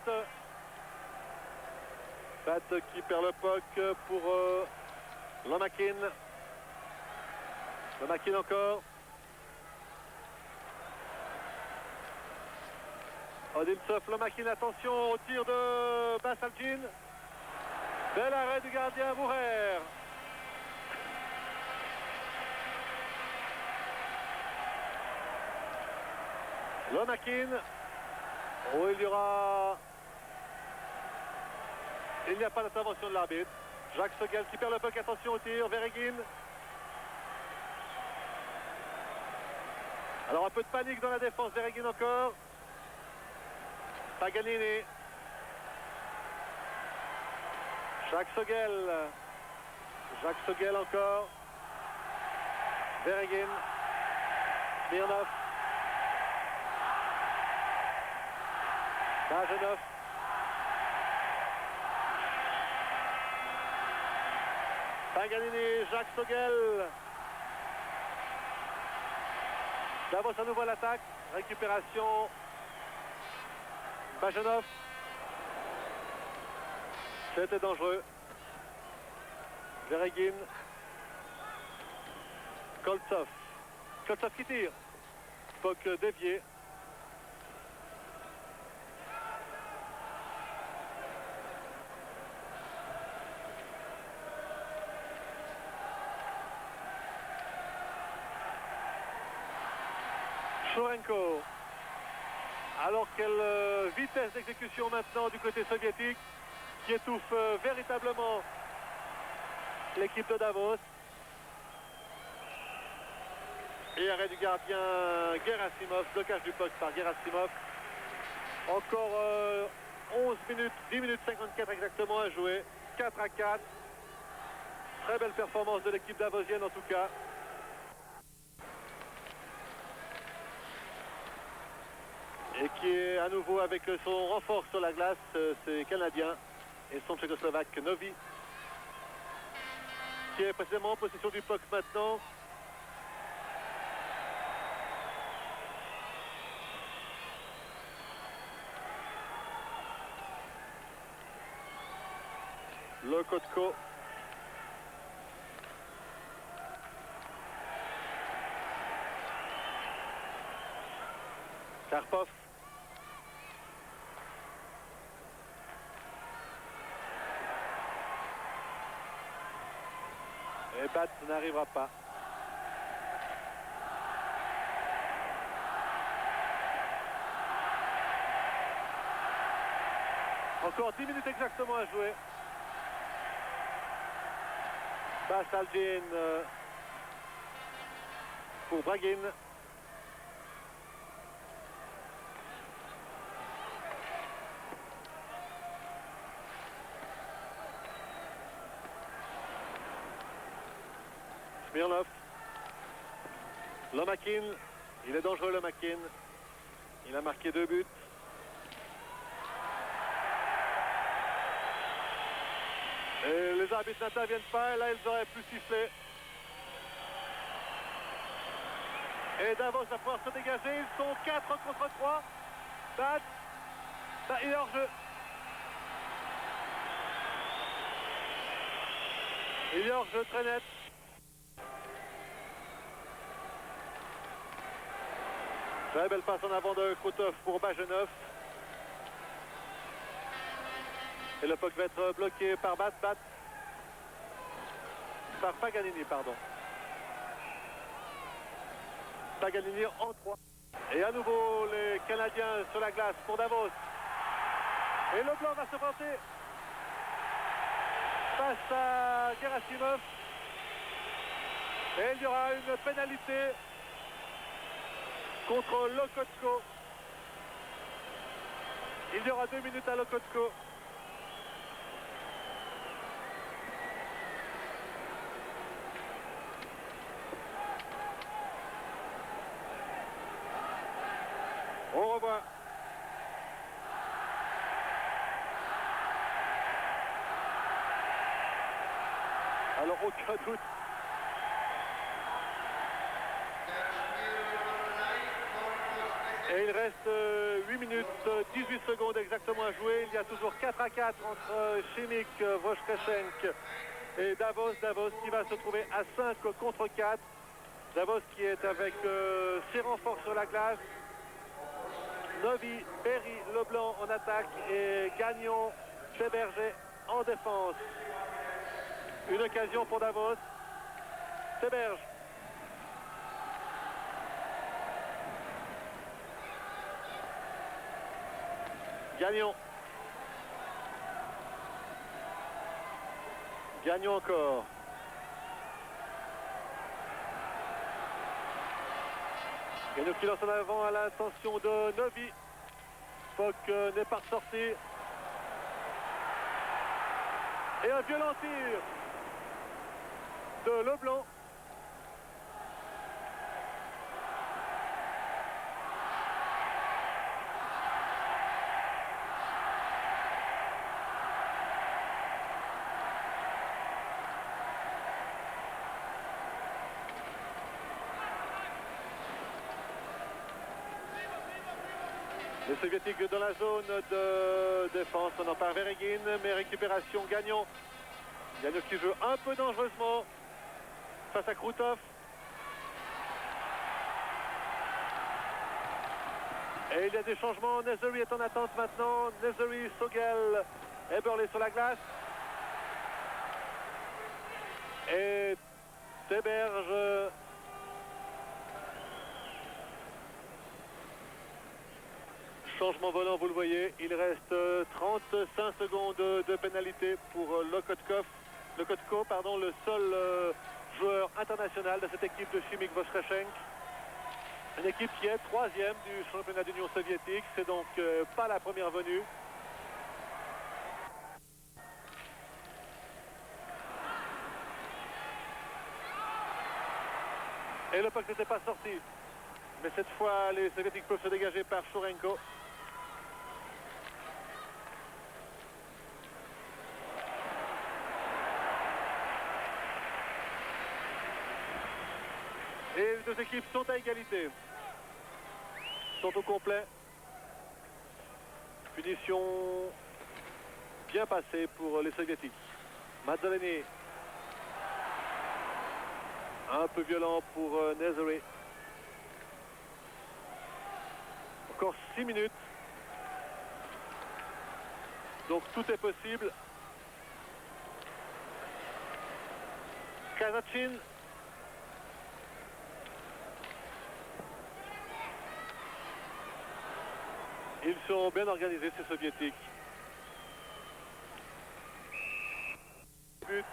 Bat qui perd le puck pour Lomakin. Lomakin encore. Odiltsov, Lomakin, attention au tir de Basalgin. Bel arrêt du gardien Mourer. Lomakin. Oh, il n'y a pas d'intervention de l'arbitre. Jacques Sogel qui perd le puck, attention au tir, Veregin. Alors un peu de panique dans la défense, Veregin encore. Paganini. Jacques Sogel. Jacques Sogel encore. Veregin. Smirnov. Bajenov. Paganini, Jacques Sogel. Davos à nouveau à l'attaque. Récupération. Bajenov. C'était dangereux. Veregin. Koltsov. Koltsov qui tire. Puck dévié. Shorenko. Alors quelle vitesse d'exécution maintenant du côté soviétique qui étouffe véritablement l'équipe de Davos. Et arrêt du gardien Gerasimov, blocage du puck par Gerasimov. Encore 11 minutes, 10 minutes 54 exactement à jouer. 4-4. Très belle performance de l'équipe davosienne en tout cas. Et qui est à nouveau avec son renfort sur la glace, c'est Canadien et son Tchécoslovaque Novi, qui est précisément en possession du puck maintenant. Lokotko. Karpov. Et Bat n'arrivera pas. Encore 10 minutes exactement à jouer. Bas Algin pour Bragin. Smirnov. Lomakin. Il est dangereux, Lomakin. Il a marqué 2 buts. Et les arbitres n'interviennent pas, et là ils auraient pu siffler. Et Davos va pouvoir se dégager, ils sont 4 contre 3. Bat, il est hors jeu. Il est hors jeu très net. Très belle passe en avant de Krutov pour Bajenov. Et le puck va être bloqué par par Paganini, pardon. Paganini en 3. Et à nouveau les Canadiens sur la glace pour Davos. Et Leblanc va se planter face à Gerasimov. Et il y aura une pénalité contre Lokotko. Il y aura 2 minutes à Lokotko. Au revoir. Alors aucun doute. Et il reste 8 minutes 18 secondes exactement à jouer. Il y a toujours 4 à 4 entre Chimik, Voskresenk et Davos. Davos qui va se trouver à 5 contre 4. Davos qui est avec ses renforts sur la glace. Novi, Berry, Leblanc en attaque et Gagnon, Séberger en défense. Une occasion pour Davos. Séberge. Gagnon. Gagnon encore. Gagnon qui lance en avant à l'intention de Novi. Fock n'est pas ressorti. Et un violent tir de Leblanc. Les soviétiques dans la zone de défense, on en parle Veregin, mais récupération Gagnon. Gagnon qui joue un peu dangereusement face à Krutov. Et il y a des changements, Nezery est en attente maintenant. Nezery, Sogel, Eberle sur la glace. Et Séberge. Changement volant, vous le voyez, il reste 35 secondes de pénalité pour Lokotko, pardon, le seul joueur international de cette équipe de Chimik Voskresenk. Une équipe qui est 3e du championnat d'Union soviétique, c'est donc pas la première venue. Et le puck n'était pas sorti. Mais cette fois, les soviétiques peuvent se dégager par Shurenko. Et les deux équipes sont à égalité. Sont au complet. Punition bien passée pour les soviétiques. Mazzolini. Un peu violent pour Nezery. Encore 6 minutes. Donc tout est possible. Kazachin. Ils sont bien organisés, ces soviétiques. But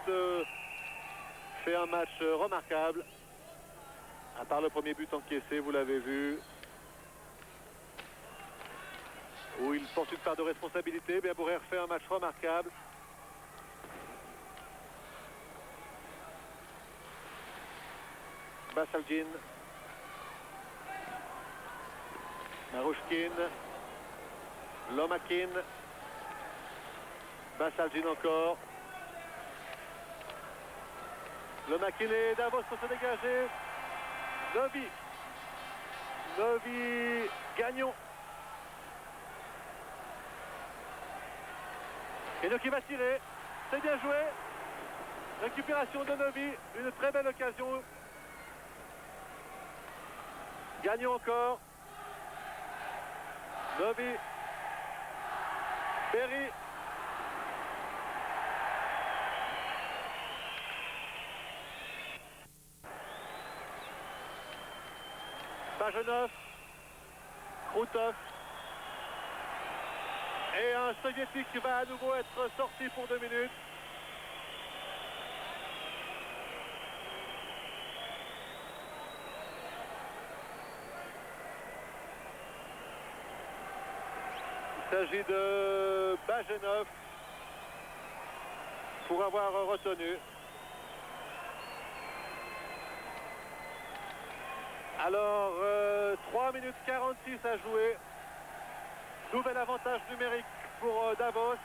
fait un match remarquable. À part le premier but encaissé, vous l'avez vu. Où il porte une part de responsabilité. Biabourer fait un match remarquable. Basalgin. Marouchkin. Lomakin. Basalgin encore. Lomakin et Davos pour se dégager. Novi Gagnon. Gagnon qui va tirer. C'est bien joué. Récupération de Novi. Une très belle occasion. Gagnon encore. Novi. Berry. Bajenov. Kroutov. Et un soviétique qui va à nouveau être sorti pour 2 minutes. Il s'agit de Bajenov pour avoir retenu. Alors, 3 minutes 46 à jouer. Nouvel avantage numérique pour Davos.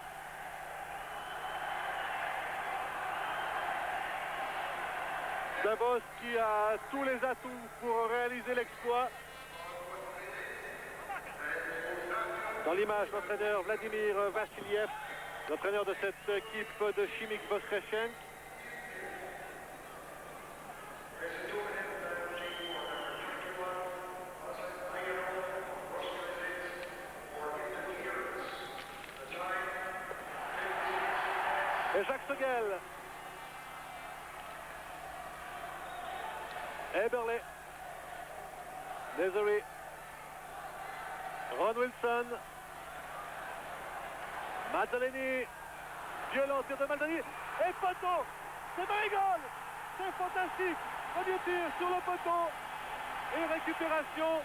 Davos qui a tous les atouts pour réaliser l'exploit. Dans l'image, l'entraîneur Vladimir Vassiliev, l'entraîneur de cette équipe de Chimik Voskreshensk. Et Jacques Sogel. Eberle. Desiree. Ron Wilson. Mazzolini. Violent tir de Mazzolini. Et poteau. C'est Marigol. C'est fantastique. Premier tir sur le poteau. Et récupération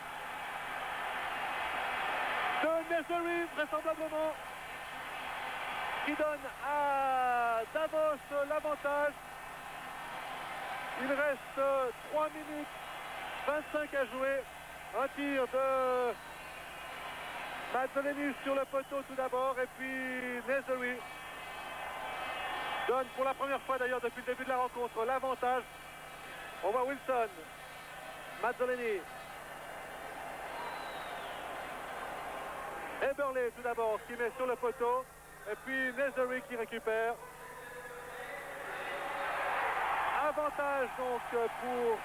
de Desiree, vraisemblablement, qui donne à Davos l'avantage. Il reste 3 minutes 25 à jouer. Un tir de Mazzolini sur le poteau tout d'abord. Et puis Desiree donne pour la première fois d'ailleurs depuis le début de la rencontre l'avantage. On voit Wilson, Mazzolini. Eberle tout d'abord qui met sur le poteau. Et puis Desiree qui récupère. Avantage donc pour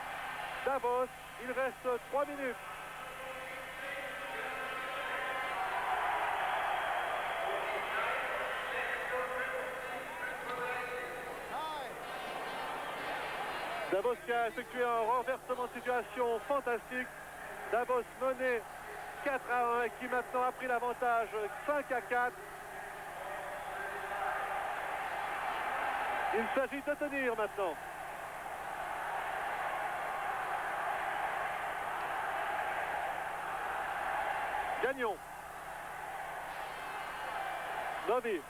Davos. Il reste 3 minutes. Davos qui a effectué un renversement de situation fantastique. Davos mené 4-1 et qui maintenant a pris l'avantage 5-4. Il s'agit de tenir maintenant. Gagnon. Novi.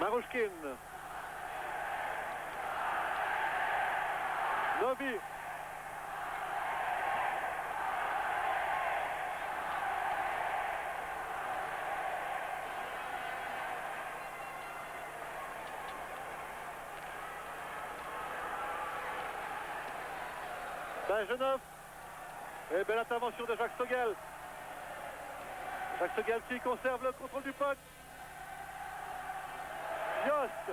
Marouchkin. Novi. Bajenov. Et belle intervention de Jacques Sogel. Jacques Sogel qui conserve le contrôle du puck. Yost.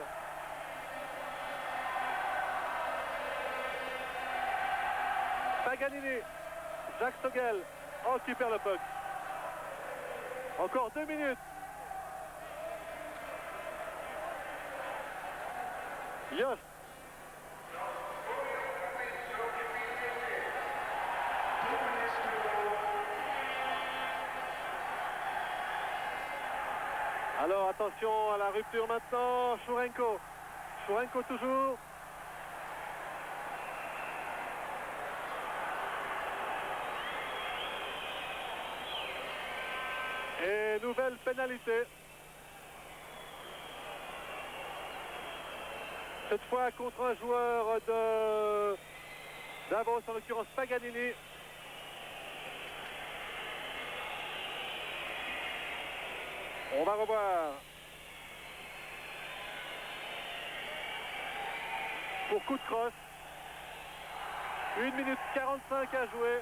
Paganini. Jacques Sogel. Oh, qui perd le puck. Encore 2 minutes. Yost. Alors attention à la rupture maintenant. Chourenko. Chourenko toujours. Et nouvelle pénalité. Cette fois contre un joueur de Davos, en l'occurrence Paganini. On va revoir. Pour coup de crosse. 1 minute 45 à jouer.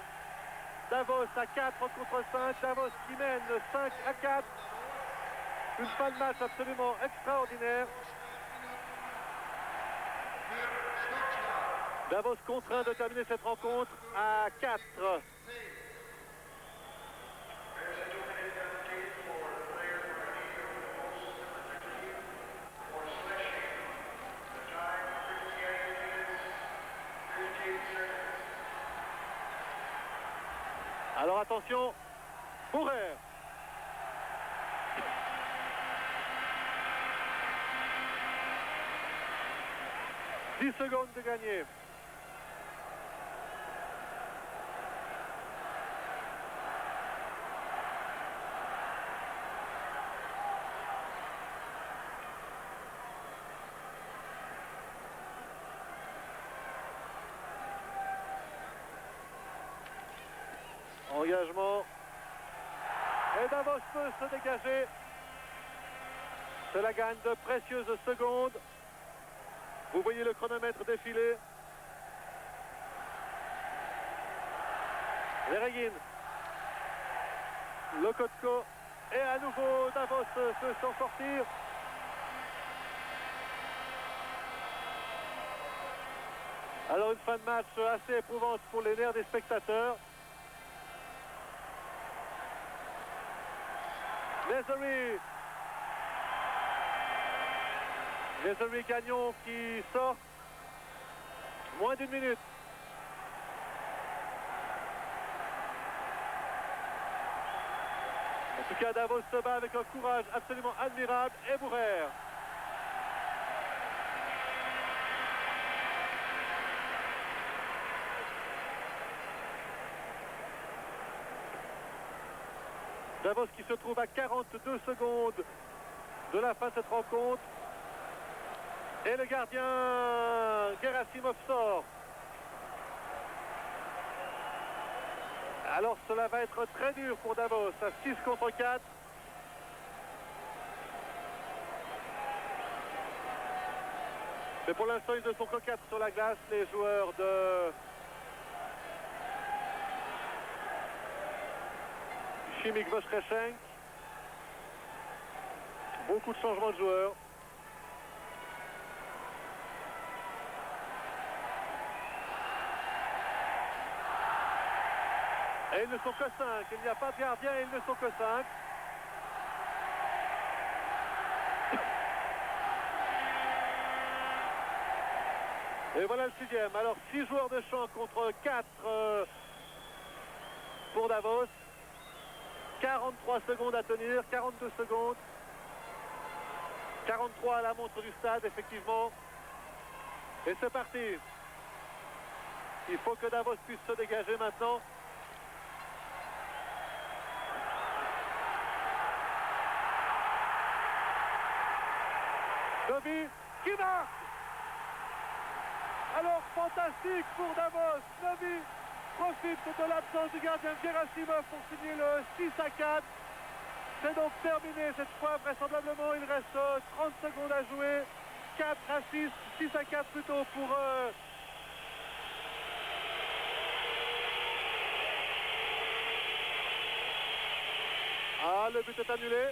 Davos à 4 contre 5. Davos qui mène 5 à 4. Une fin de match absolument extraordinaire. Davos contraint de terminer cette rencontre à 4. Alors attention, Bourrer. « 10 secondes de gagner. Engagement. Et Davos peut se dégager. Cela gagne de précieuses secondes. Vous voyez le chronomètre défiler. Veregin. Lokotko. Et à nouveau, Davos peut s'en sortir. Alors une fin de match assez éprouvante pour les nerfs des spectateurs. Nezery Gagnon qui sort. Moins d'1 minute. En tout cas, Davos se bat avec un courage absolument admirable. Et Bourrer. Davos qui se trouve à 42 secondes de la fin de cette rencontre. Et le gardien Gerasimov sort. Alors cela va être très dur pour Davos à 6 contre 4. Mais pour l'instant ils ne sont que 4 sur la glace, les joueurs de Chimik Voskrechenk. Beaucoup de changements de joueurs. Et ils ne sont que 5. Il n'y a pas de gardien et ils ne sont que 5. Et voilà le 6e. Alors 6 joueurs de champ contre 4 pour Davos. 43 secondes à tenir, 42 secondes. 43 à la montre du stade, effectivement. Et c'est parti. Il faut que Davos puisse se dégager maintenant. Novi qui marque. Alors fantastique pour Davos. Novi profite de l'absence du gardien Gerasimov pour signer le 6-4. C'est donc terminé cette fois. Vraisemblablement il reste 30 secondes à jouer. 4-6, 6-4 plutôt pour Ah, le but est annulé.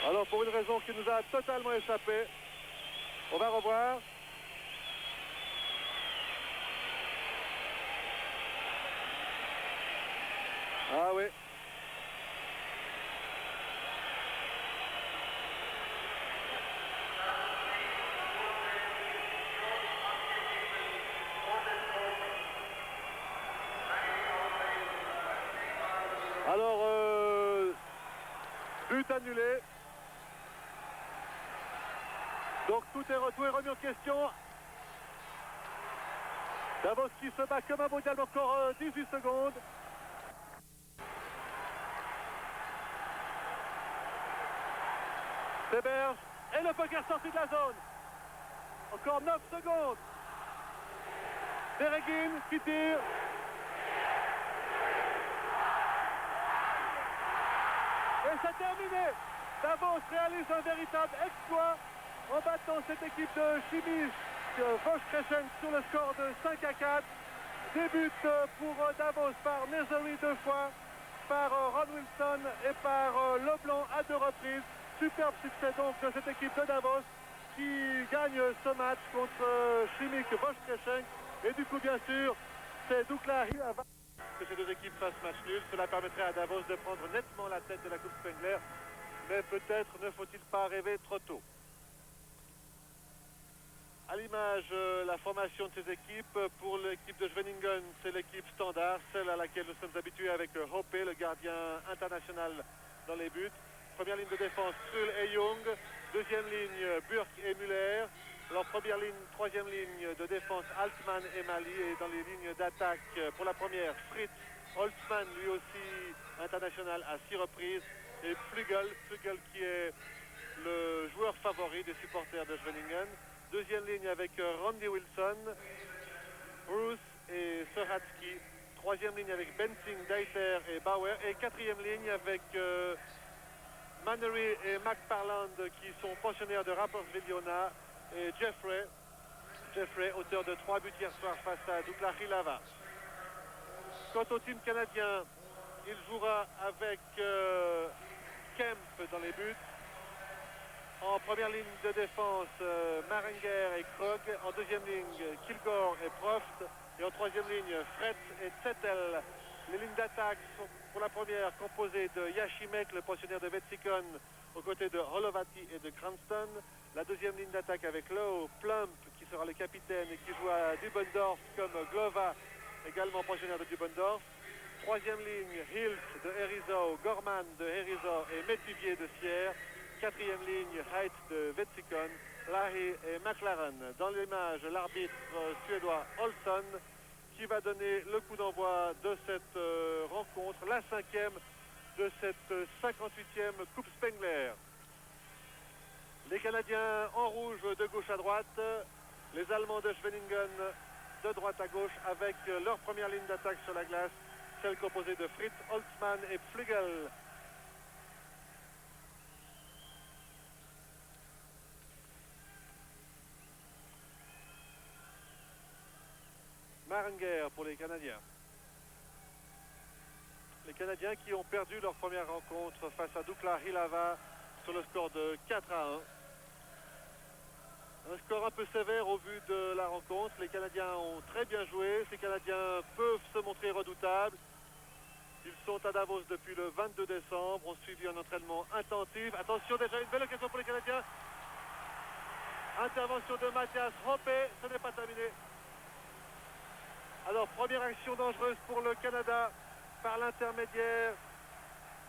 Alors pour une raison qui nous a totalement échappé, on va revoir. Ah oui. Alors, but annulé. Donc tout est remis en question. Davos qui se bat comme un mondial, encore 18 secondes. Seberge et le poker sorti de la zone. Encore 9 secondes. Bereghin qui tire. Et c'est terminé. Davos réalise un véritable exploit en battant cette équipe de Chimie Voskreshensk sur le score de 5-4. Début pour Davos par Nezeri 2 fois, par Ron Wilson et par Leblanc à 2 reprises. Superbe succès donc de cette équipe de Davos qui gagne ce match contre Chimik Voskreshensk. Et du coup, bien sûr, c'est Dukla Hilava que ces deux équipes fassent match nul. Cela permettrait à Davos de prendre nettement la tête de la Coupe Spengler. Mais peut-être ne faut-il pas rêver trop tôt. À l'image, la formation de ces équipes. Pour l'équipe de Schwenningen, c'est l'équipe standard, celle à laquelle nous sommes habitués avec Hoppe, le gardien international dans les buts. Première ligne de défense, Krul et Jung. Deuxième ligne, Burk et Müller. Alors première ligne, troisième ligne de défense, Altman et Mali. Et dans les lignes d'attaque, pour la première, Fritz, Holtzmann, lui aussi international à 6 reprises. Et Flügel qui est le joueur favori des supporters de Schwenningen. Deuxième ligne avec Randy Wilson, Bruce et Serhatsky. Troisième ligne avec Bensing, Deiter et Bauer. Et quatrième ligne avec Mannery et McFarland qui sont pensionnaires de Rapperswil-Jona. Et Jeffrey, auteur de 3 buts hier soir face à Dukla Hilava. Quant au team canadien, il jouera avec Kemp dans les buts. En première ligne de défense, Maringer et Krog. En deuxième ligne, Kilgore et Proft. Et en troisième ligne, Fretz et Zettel. Les lignes d'attaque sont pour la première composées de Yashimek, le pensionnaire de Vetsikon, aux côtés de Holovati et de Cranston. La deuxième ligne d'attaque avec Lowe, Plump, qui sera le capitaine et qui joue à Dubendorf, comme Glova, également pensionnaire de Dubendorf. Troisième ligne, Hilt de Herizo, Gorman de Herizo et Métivier de Sierre. Quatrième ligne, Height de Vetsikon, Lahi et McLaren. Dans l'image, l'arbitre suédois Olsson qui va donner le coup d'envoi de cette rencontre, la 5e de cette 58e Coupe Spengler. Les Canadiens en rouge de gauche à droite, les Allemands de Schwenningen de droite à gauche avec leur première ligne d'attaque sur la glace, celle composée de Fritz, Holtzmann et Flügel. Maringer pour les Canadiens. Les Canadiens qui ont perdu leur première rencontre face à Dukla Hilava sur le score de 4-1. Un score un peu sévère au vu de la rencontre. Les Canadiens ont très bien joué. Ces Canadiens peuvent se montrer redoutables. Ils sont à Davos depuis le 22 décembre. Ont suivi un entraînement intensif. Attention, déjà une belle occasion pour les Canadiens. Intervention de Mathias Hoppe. Ce n'est pas terminé. Alors, première action dangereuse pour le Canada par l'intermédiaire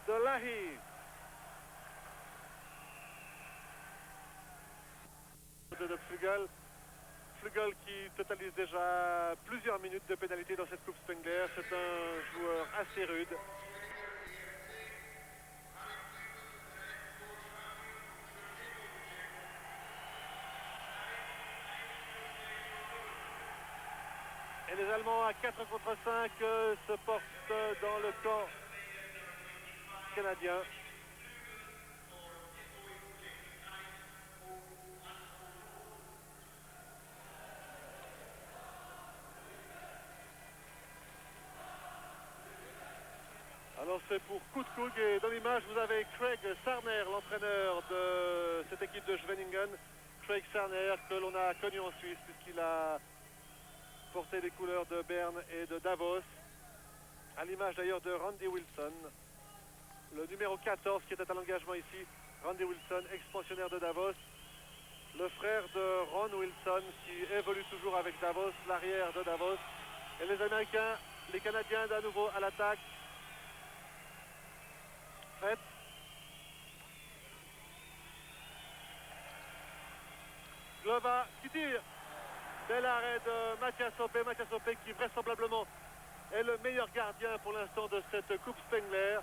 de Lahi. De Flügel qui totalise déjà plusieurs minutes de pénalité dans cette Coupe Spengler. C'est un joueur assez rude. Et les Allemands à 4 contre 5 se portent dans le camp canadien. Alors ce c'est pour Koutkoug. Et dans l'image, vous avez Craig Sarner, l'entraîneur de cette équipe de Schwenningen. Craig Sarner, que l'on a connu en Suisse, puisqu'il a porté les couleurs de Berne et de Davos. À l'image d'ailleurs de Randy Wilson, le numéro 14 qui était à l'engagement ici. Randy Wilson, ex-pensionnaire de Davos. Le frère de Ron Wilson, qui évolue toujours avec Davos, l'arrière de Davos. Et les Américains, les Canadiens d'à nouveau à l'attaque. Prête. Glova qui tire. Bel arrêt de Mathias Hoppe. Mathias Hoppe qui vraisemblablement est le meilleur gardien pour l'instant de cette Coupe Spengler,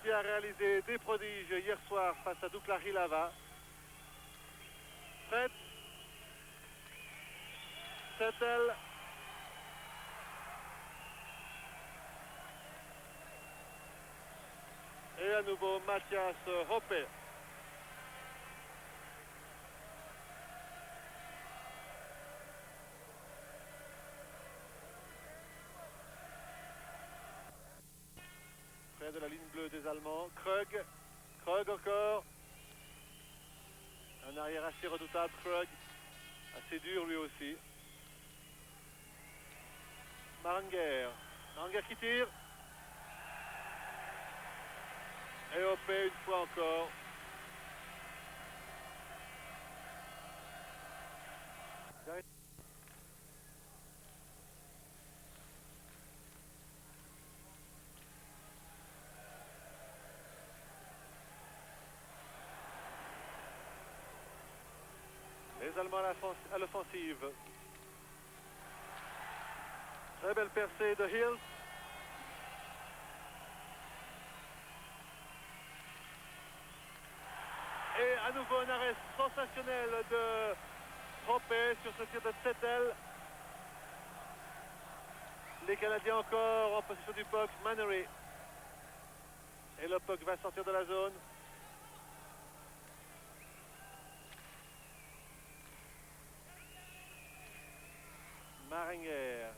qui a réalisé des prodiges hier soir face à Dukla Rilava. Prête. Settle. Et à nouveau Mathias Hoppe. Près de la ligne bleue des Allemands. Krug. Krug encore. Un arrière assez redoutable, Krug. Assez dur lui aussi. Maranger. Maranger qui tire. Et Hoppe une fois encore. Les Allemands à l'offensive. Très belle percée de Hills. Et à nouveau un arrêt sensationnel de Hoppe sur ce tir de Settle. Les Canadiens encore en possession du puck. Mannery. Et le puck va sortir de la zone. Maringer.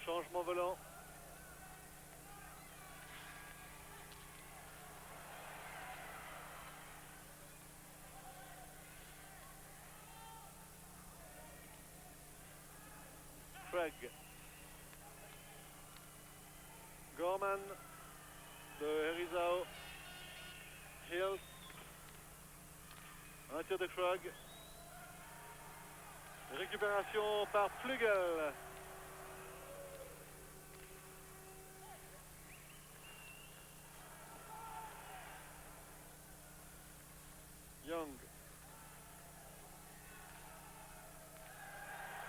Changement volant. Craig. Gorman de Herizao. Hills. Un tir de Krug. Récupération par Flügel. Young.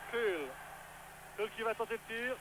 Kuhl. Kuhl qui va tenter le tir.